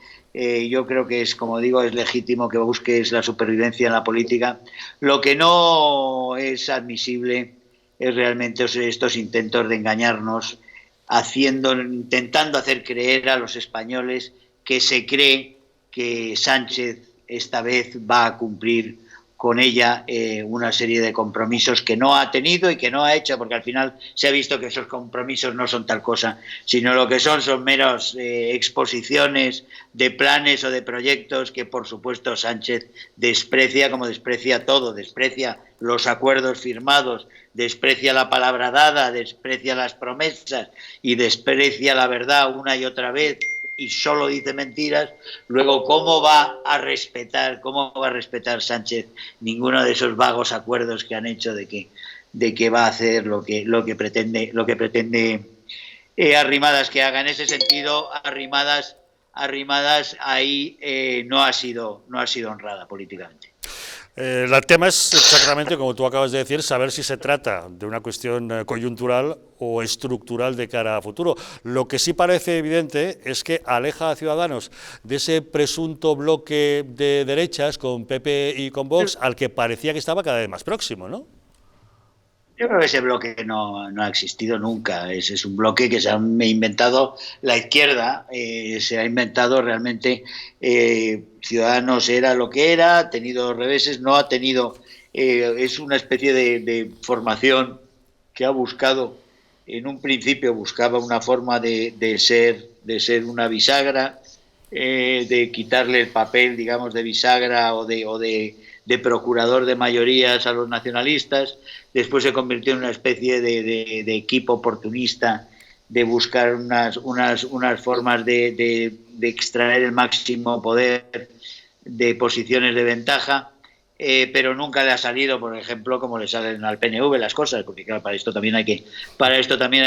yo creo que es, como digo, es legítimo que busques la supervivencia en la política. Lo que no es admisible es realmente estos intentos de engañarnos, intentando hacer creer a los españoles que se cree que Sánchez esta vez va a cumplir con ella una serie de compromisos que no ha tenido y que no ha hecho, porque al final se ha visto que esos compromisos no son tal cosa, sino lo que son meras exposiciones de planes o de proyectos que, por supuesto, Sánchez desprecia, como desprecia todo, desprecia los acuerdos firmados, desprecia la palabra dada, desprecia las promesas y desprecia la verdad una y otra vez, y solo dice mentiras. Luego, ¿cómo va a respetar Sánchez ninguno de esos vagos acuerdos que han hecho de que va a hacer lo que pretende Arrimadas que haga? En ese sentido, Arrimadas ahí no ha sido honrada políticamente. El tema es exactamente, como tú acabas de decir, saber si se trata de una cuestión coyuntural o estructural de cara a futuro. Lo que sí parece evidente es que aleja a Ciudadanos de ese presunto bloque de derechas con PP y con Vox al que parecía que estaba cada vez más próximo, ¿no? Yo creo que ese bloque no ha existido nunca. Es un bloque que se ha inventado la izquierda, se ha inventado realmente. Ciudadanos era lo que era, ha tenido reveses, no ha tenido. Es una especie de formación que ha buscado, en un principio buscaba una forma de ser una bisagra, de quitarle el papel, digamos, de bisagra o de procurador de mayorías a los nacionalistas. Después se convirtió en una especie de equipo oportunista de buscar unas formas de extraer el máximo poder de posiciones de ventaja, pero nunca le ha salido, por ejemplo, como le salen al PNV las cosas, porque claro, para esto también hay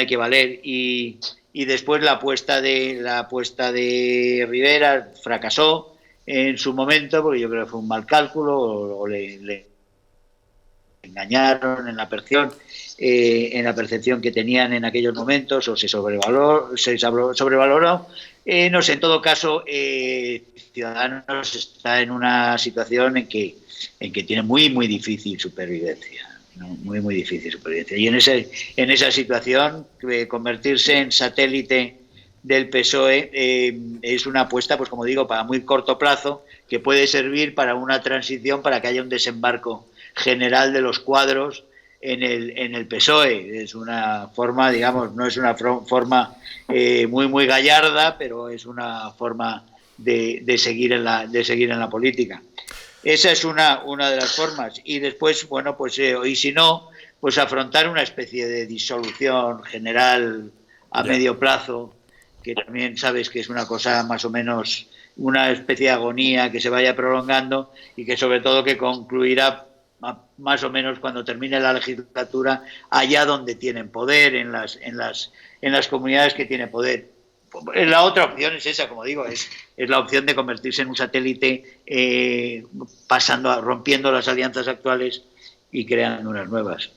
que valer. Y después la apuesta de Rivera fracasó en su momento, porque yo creo que fue un mal cálculo, o le engañaron en la percepción que tenían en aquellos momentos, o se sobrevaloró. No sé, en todo caso, Ciudadanos está en una situación en que tiene muy difícil supervivencia, ¿no? Muy difícil supervivencia. Y en esa situación, convertirse en satélite del PSOE es una apuesta, pues como digo, para muy corto plazo, que puede servir para una transición, para que haya un desembarco general de los cuadros en el PSOE. Es una forma, digamos, no es una forma muy gallarda, pero es una forma de seguir en la política. Esa es una de las formas. Y después, bueno, pues y si no, pues afrontar una especie de disolución general a medio plazo, que también sabes que es una cosa más o menos, una especie de agonía que se vaya prolongando y que sobre todo que concluirá más o menos cuando termine la legislatura, allá donde tienen poder, en las comunidades que tienen poder. La otra opción es esa, como digo, es la opción de convertirse en un satélite, rompiendo las alianzas actuales y creando unas nuevas.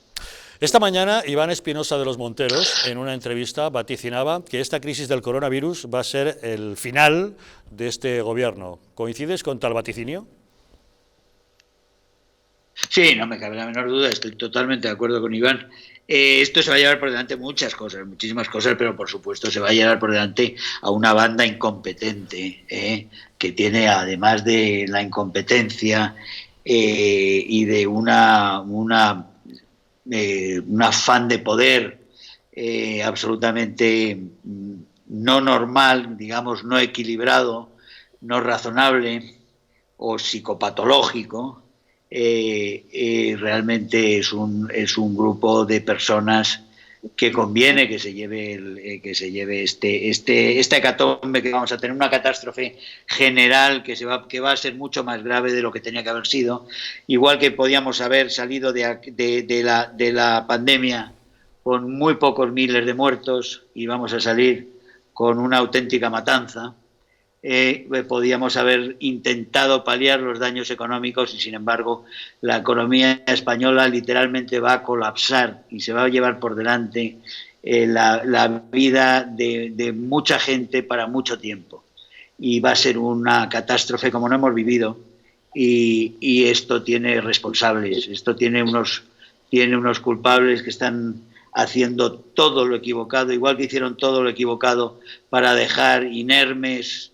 Esta mañana, Iván Espinosa de los Monteros, en una entrevista, vaticinaba que esta crisis del coronavirus va a ser el final de este gobierno. ¿Coincides con tal vaticinio? Sí, no me cabe la menor duda, estoy totalmente de acuerdo con Iván. Esto se va a llevar por delante muchísimas cosas, pero por supuesto se va a llevar por delante a una banda incompetente, que tiene, además de la incompetencia y de un afán de poder absolutamente no normal, digamos, no equilibrado, no razonable o psicopatológico. Realmente es un grupo de personas que conviene que se lleve esta hecatombe, que vamos a tener una catástrofe general que va a ser mucho más grave de lo que tenía que haber sido, igual que podíamos haber salido de la pandemia con muy pocos miles de muertos y vamos a salir con una auténtica matanza. Podíamos haber intentado paliar los daños económicos y, sin embargo, la economía española literalmente va a colapsar y se va a llevar por delante la vida de mucha gente para mucho tiempo. Y va a ser una catástrofe como no hemos vivido, y esto tiene responsables, esto tiene unos culpables que están haciendo todo lo equivocado, igual que hicieron todo lo equivocado para dejar inermes,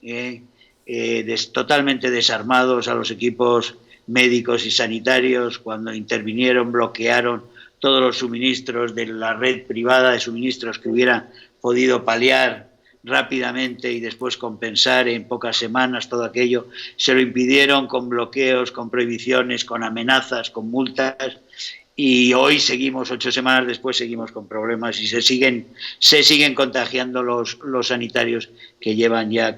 totalmente desarmados a los equipos médicos y sanitarios cuando intervinieron, bloquearon todos los suministros de la red privada de suministros que hubiera podido paliar rápidamente y después compensar en pocas semanas todo aquello. Se lo impidieron con bloqueos, con prohibiciones, con amenazas, con multas. Y hoy seguimos, 8 semanas después, seguimos con problemas y se siguen contagiando los sanitarios, que llevan ya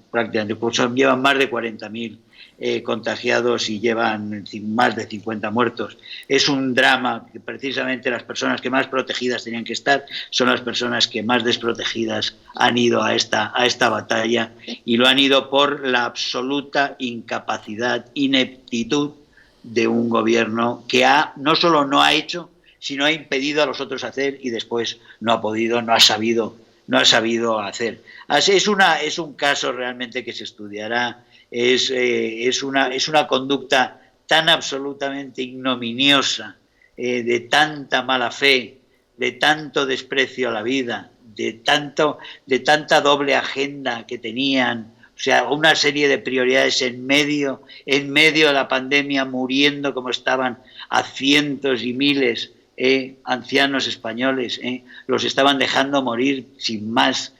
prácticamente, llevan más de 40.000 contagiados y llevan más de 50 muertos. Es un drama, que precisamente las personas que más protegidas tenían que estar son las personas que más desprotegidas han ido a esta batalla, y lo han ido por la absoluta incapacidad, ineptitud de un gobierno que no solo no ha hecho, sino ha impedido a los otros hacer, y después no ha podido, no ha sabido hacer. Es un caso realmente que se estudiará. Es una conducta tan absolutamente ignominiosa, de tanta mala fe, de tanto desprecio a la vida, de tanta doble agenda que tenían. O sea, una serie de prioridades en medio de la pandemia, muriendo como estaban a cientos y miles ancianos españoles, los estaban dejando morir sin más,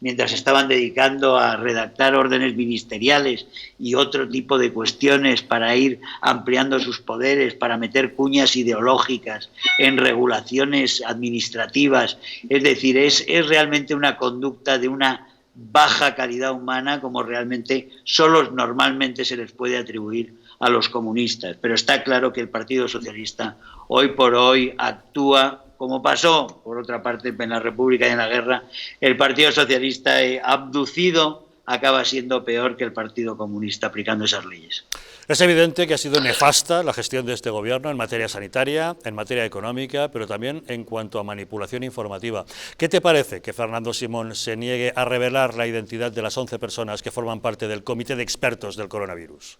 mientras estaban dedicando a redactar órdenes ministeriales y otro tipo de cuestiones para ir ampliando sus poderes, para meter cuñas ideológicas en regulaciones administrativas. Es decir, es realmente una conducta de una baja calidad humana como realmente solo normalmente se les puede atribuir a los comunistas. Pero está claro que el Partido Socialista hoy por hoy actúa como pasó, por otra parte, en la República y en la guerra. El Partido Socialista abducido acaba siendo peor que el Partido Comunista aplicando esas leyes. Es evidente que ha sido nefasta la gestión de este gobierno en materia sanitaria, en materia económica, pero también en cuanto a manipulación informativa. ¿Qué te parece que Fernando Simón se niegue a revelar la identidad de las 11 personas que forman parte del comité de expertos del coronavirus?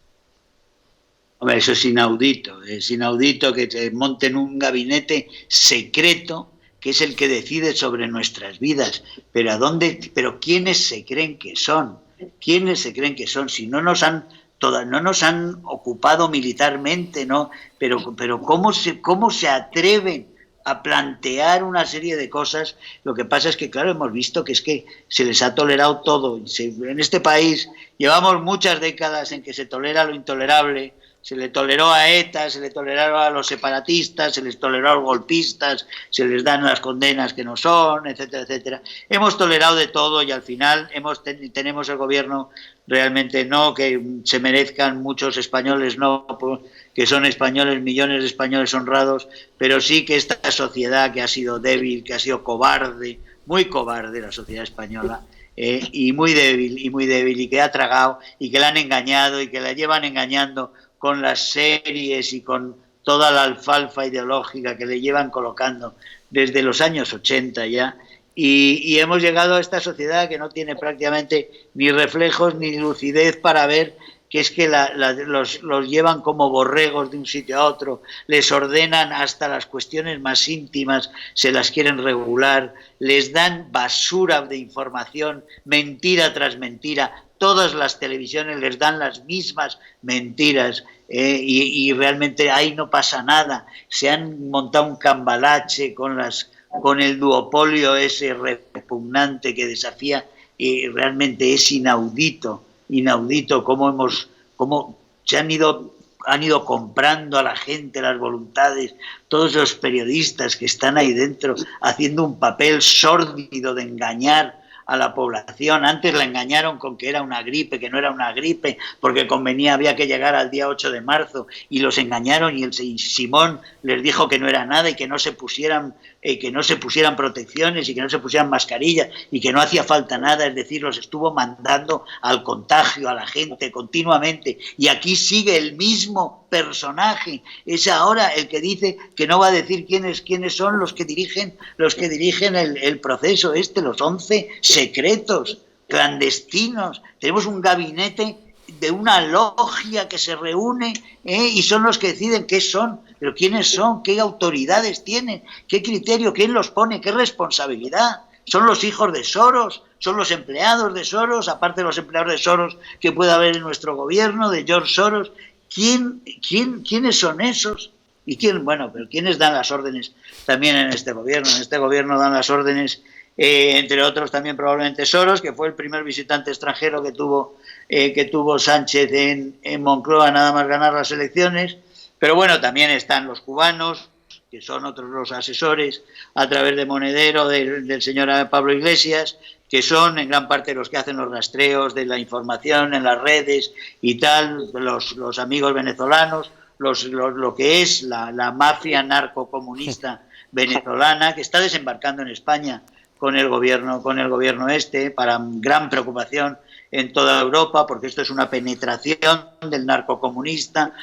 Hombre, eso es inaudito que te monten un gabinete secreto que es el que decide sobre nuestras vidas. Pero ¿a dónde? Pero ¿quiénes se creen que son? ¿Quiénes se creen que son? Si no nos han ocupado militarmente, ¿no? Pero ¿cómo se atreven a plantear una serie de cosas? Lo que pasa es que, claro, hemos visto que es que se les ha tolerado todo. En este país llevamos muchas décadas en que se tolera lo intolerable. Se le toleró a ETA, se le toleró a los separatistas, se les toleró a los golpistas, se les dan las condenas que no son, etcétera, etcétera. Hemos tolerado de todo y al final tenemos el gobierno realmente no que se merezcan muchos españoles, no que son españoles, millones de españoles honrados, pero sí que esta sociedad que ha sido débil, que ha sido cobarde, muy cobarde la sociedad española, y muy débil, y que ha tragado, y que la han engañado, y que la llevan engañando con las series y con toda la alfalfa ideológica que le llevan colocando desde los años 80 ya, y hemos llegado a esta sociedad que no tiene prácticamente ni reflejos ni lucidez para ver que es que los llevan como borregos de un sitio a otro, les ordenan hasta las cuestiones más íntimas, se las quieren regular, les dan basura de información, mentira tras mentira. Todas las televisiones les dan las mismas mentiras y realmente ahí no pasa nada. Se han montado un cambalache con el duopolio ese repugnante que desafía, y realmente es inaudito cómo se han ido comprando a la gente las voluntades, todos los periodistas que están ahí dentro haciendo un papel sórdido de engañar a la población. Antes la engañaron con que era una gripe, que no era una gripe, porque había que llegar al día 8 de marzo, y los engañaron, y el Simón les dijo que no era nada, y que no se pusieran protecciones, y que no se pusieran mascarillas, y que no hacía falta nada, es decir, los estuvo mandando al contagio a la gente continuamente, y aquí sigue el mismo personaje, es ahora el que dice que no va a decir quiénes son los que dirigen el proceso los 11 secretos, clandestinos. Tenemos un gabinete de una logia que se reúne y son los que deciden qué son, pero quiénes son, qué autoridades tienen, qué criterio, quién los pone, qué responsabilidad. Son los hijos de Soros, son los empleados de Soros, aparte de los empleados de Soros que puede haber en nuestro gobierno, de George Soros. ¿Quiénes son esos? ¿Y pero quiénes dan las órdenes también en este gobierno? En este gobierno dan las órdenes, entre otros también probablemente Soros, que fue el primer visitante extranjero que tuvo Sánchez en Moncloa nada más ganar las elecciones. Pero bueno, también están los cubanos, que son otros los asesores a través de Monedero del señor Pablo Iglesias, que son en gran parte los que hacen los rastreos de la información en las redes y tal, los amigos venezolanos, lo que es la mafia narcocomunista venezolana, que está desembarcando en España con el gobierno para gran preocupación en toda Europa, porque esto es una penetración del narcocomunista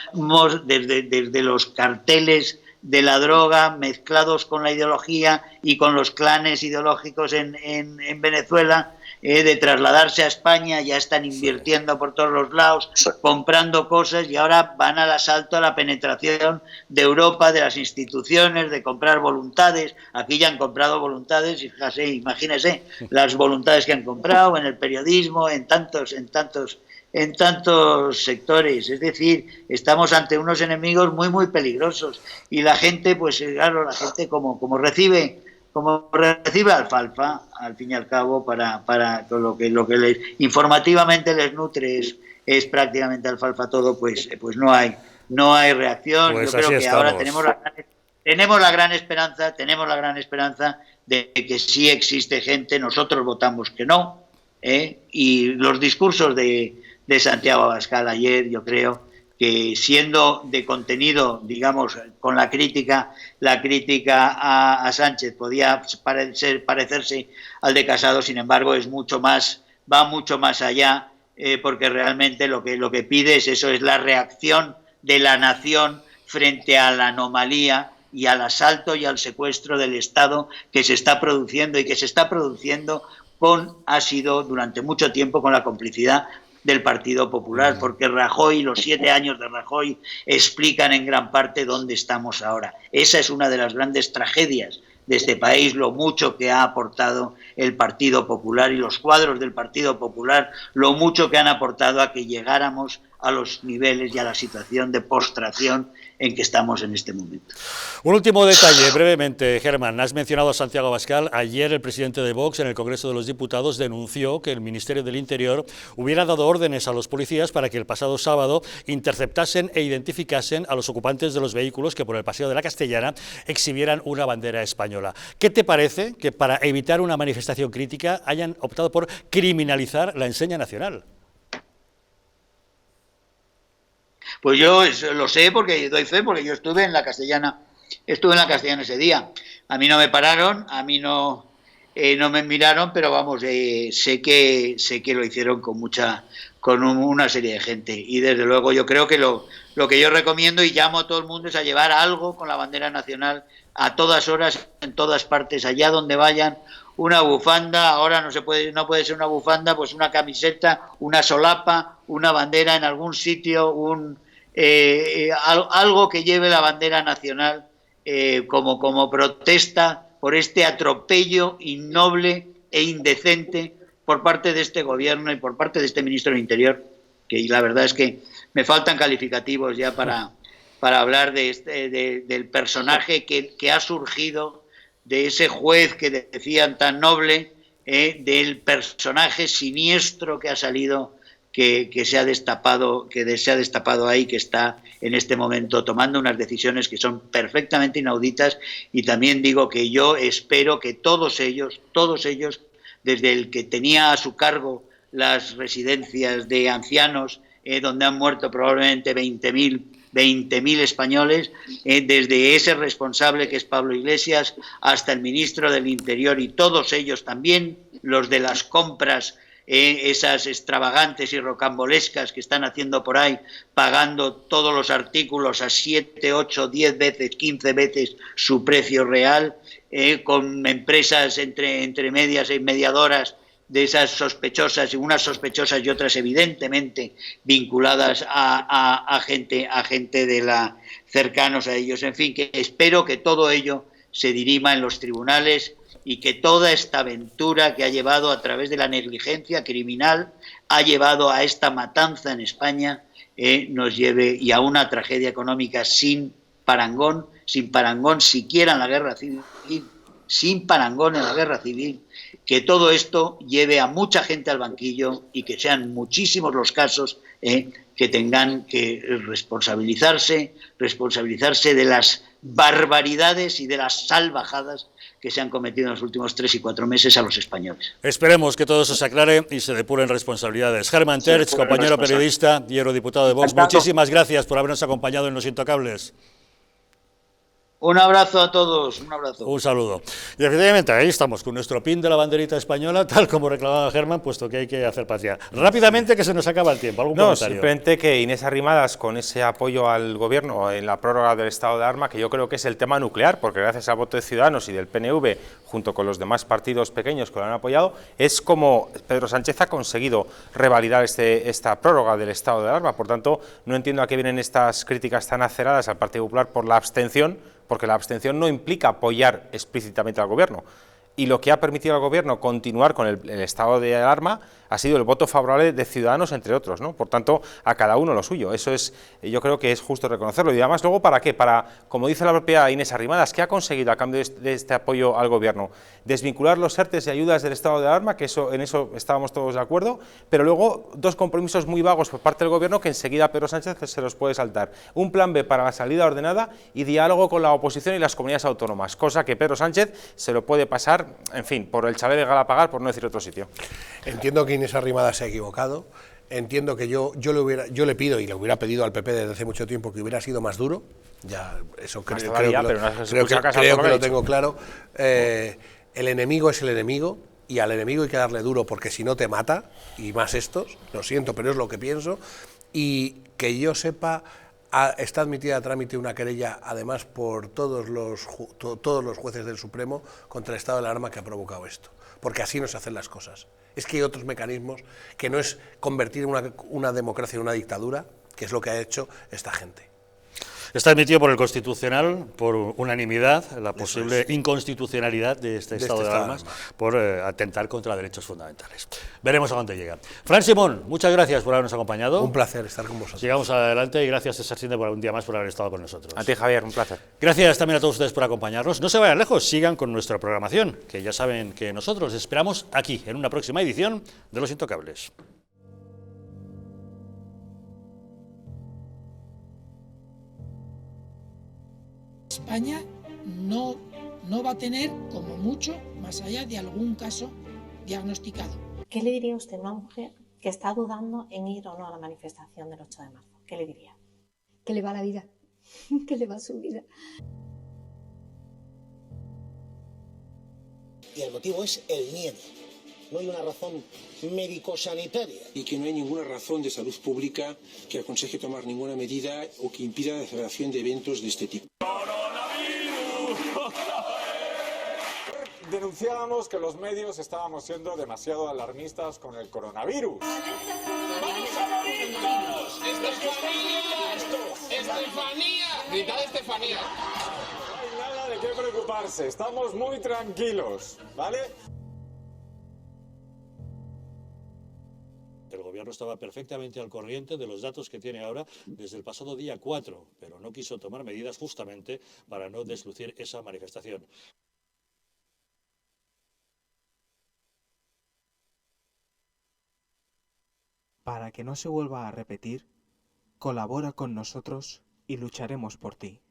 desde los carteles de la droga mezclados con la ideología y con los clanes ideológicos en Venezuela, de trasladarse a España. Ya están invirtiendo por todos los lados, comprando cosas, y ahora van al asalto a la penetración de Europa, de las instituciones, de comprar voluntades. Aquí ya han comprado voluntades, imagínense las voluntades que han comprado en el periodismo, en tantos sectores. Es decir, estamos ante unos enemigos muy, muy peligrosos, y la gente, pues claro, como recibe alfalfa, al fin y al cabo, para lo que informativamente les nutre es prácticamente alfalfa todo, pues no hay reacción. Pues yo creo que estamos. Ahora tenemos la gran esperanza de que sí existe gente. Nosotros votamos que no, Y los discursos de Santiago Abascal ayer, yo creo que siendo de contenido, digamos, con la crítica a Sánchez podía parecerse al de Casado, sin embargo va mucho más allá, porque realmente lo que pide es eso, es la reacción de la nación frente a la anomalía y al asalto y al secuestro del Estado que se está produciendo y que se está produciendo ha sido durante mucho tiempo con la complicidad del Partido Popular, porque Rajoy, los 7 años de Rajoy, explican en gran parte dónde estamos ahora. Esa es una de las grandes tragedias de este país, lo mucho que ha aportado el Partido Popular y los cuadros del Partido Popular, lo mucho que han aportado a que llegáramos a los niveles y a la situación de postración en que estamos en este momento. Un último detalle, brevemente, Germán. Has mencionado a Santiago Abascal. Ayer el presidente de Vox en el Congreso de los Diputados denunció que el Ministerio del Interior hubiera dado órdenes a los policías para que el pasado sábado interceptasen e identificasen a los ocupantes de los vehículos que por el Paseo de la Castellana exhibieran una bandera española. ¿Qué te parece que para evitar una manifestación crítica hayan optado por criminalizar la enseña nacional? Pues yo lo sé porque doy fe, porque yo estuve en la Castellana ese día. A mí no me pararon, a mí no me miraron, pero vamos, sé que lo hicieron con una serie de gente. Y desde luego yo creo que lo que yo recomiendo y llamo a todo el mundo es a llevar algo con la bandera nacional a todas horas, en todas partes, allá donde vayan. Una bufanda, ahora no puede ser una bufanda, pues una camiseta, una solapa, una bandera en algún sitio, algo que lleve la bandera nacional como protesta por este atropello innoble e indecente por parte de este gobierno y por parte de este ministro del Interior, que la verdad es que me faltan calificativos ya para hablar del personaje que ha surgido, de ese juez que decían tan noble, del personaje siniestro que ha salido, que se ha destapado ahí, que está en este momento tomando unas decisiones que son perfectamente inauditas. Y también digo que yo espero que todos ellos, desde el que tenía a su cargo las residencias de ancianos, donde han muerto probablemente 20.000 españoles, desde ese responsable que es Pablo Iglesias hasta el ministro del Interior, y todos ellos también, los de las compras, esas extravagantes y rocambolescas que están haciendo por ahí, pagando todos los artículos a 7, 8, 10 veces, 15 veces su precio real, con empresas entre medias y mediadoras de esas sospechosas, y unas sospechosas y otras evidentemente vinculadas a gente cercanos a ellos. En fin, que espero que todo ello se dirima en los tribunales y que toda esta aventura que ha llevado a través de la negligencia criminal, ha llevado a esta matanza en España, nos lleve y a una tragedia económica sin parangón siquiera en la guerra civil, sin parangón en la guerra civil, que todo esto lleve a mucha gente al banquillo y que sean muchísimos los casos que tengan que responsabilizarse de las barbaridades y de las salvajadas que se han cometido en los últimos 3 y 4 meses a los españoles. Esperemos que todo eso se aclare y se depuren responsabilidades. Germán Tertsch, compañero periodista y eurodiputado de Vox, muchísimas gracias por habernos acompañado en Los Intocables. Un abrazo a todos, un abrazo. Un saludo. Y efectivamente ahí estamos con nuestro pin de la banderita española, tal como reclamaba Germán, puesto que hay que hacer patria. Rápidamente, que se nos acaba el tiempo. ¿Algún comentario? Simplemente que Inés Arrimadas, con ese apoyo al gobierno en la prórroga del estado de alarma, que yo creo que es el tema nuclear, porque gracias al voto de Ciudadanos y del PNV, junto con los demás partidos pequeños que lo han apoyado, es como Pedro Sánchez ha conseguido revalidar esta prórroga del estado de alarma. Por tanto, no entiendo a qué vienen estas críticas tan aceradas al Partido Popular por la abstención, porque la abstención no implica apoyar explícitamente al gobierno. Y lo que ha permitido al gobierno continuar con el estado de alarma ha sido el voto favorable de Ciudadanos, entre otros, ¿no? Por tanto, a cada uno lo suyo. Eso es, yo creo que es justo reconocerlo. Y además, luego, ¿para qué? Para, como dice la propia Inés Arrimadas, ¿qué ha conseguido a cambio de este apoyo al gobierno? Desvincular los ERTEs y ayudas del estado de alarma, que en eso estábamos todos de acuerdo, pero luego 2 compromisos muy vagos por parte del gobierno que enseguida Pedro Sánchez se los puede saltar. Un plan B para la salida ordenada y diálogo con la oposición y las comunidades autónomas, cosa que Pedro Sánchez se lo puede pasar pagar, en fin, por el chalet de Galapagar, por no decir otro sitio. Entiendo que Inés Arrimadas se ha equivocado. Entiendo que yo le pido, y le hubiera pedido al PP desde hace mucho tiempo, que hubiera sido más duro. Ya, eso creo que lo tengo claro. El enemigo es el enemigo, y al enemigo hay que darle duro, porque si no te mata, y más estos, lo siento, pero es lo que pienso. Y que yo sepa, está admitida a trámite una querella, además por todos los jueces del Supremo, contra el estado de alarma que ha provocado esto, porque así no se hacen las cosas. Es que hay otros mecanismos que no es convertir una democracia en una dictadura, que es lo que ha hecho esta gente. Está admitido por el Constitucional, por unanimidad, la posible inconstitucionalidad de este estado de alarmas por atentar contra derechos fundamentales. Veremos a dónde llega. Fran Simón, muchas gracias por habernos acompañado. Un placer estar con vosotros. Sigamos adelante y gracias, César Sinde, por un día más por haber estado con nosotros. A ti, Javier, un placer. Gracias también a todos ustedes por acompañarnos. No se vayan lejos, sigan con nuestra programación, que ya saben que nosotros les esperamos aquí, en una próxima edición de Los Intocables. España no va a tener, como mucho, más allá de algún caso diagnosticado. ¿Qué le diría usted a una mujer que está dudando en ir o no a la manifestación del 8 de marzo? ¿Qué le diría? Que le va la vida, que le va su vida. Y el motivo es el miedo. No hay una razón médico-sanitaria. Y que no hay ninguna razón de salud pública que aconseje tomar ninguna medida o que impida la celebración de eventos de este tipo. Denunciábamos que los medios estábamos siendo demasiado alarmistas con el coronavirus. ¡Vamos a morir todos! ¡Estefanía! Gritad Estefanía. No hay nada de qué preocuparse, estamos muy tranquilos, ¿vale? El gobierno estaba perfectamente al corriente de los datos que tiene ahora desde el pasado día 4, pero no quiso tomar medidas justamente para no deslucir esa manifestación. Para que no se vuelva a repetir, colabora con nosotros y lucharemos por ti.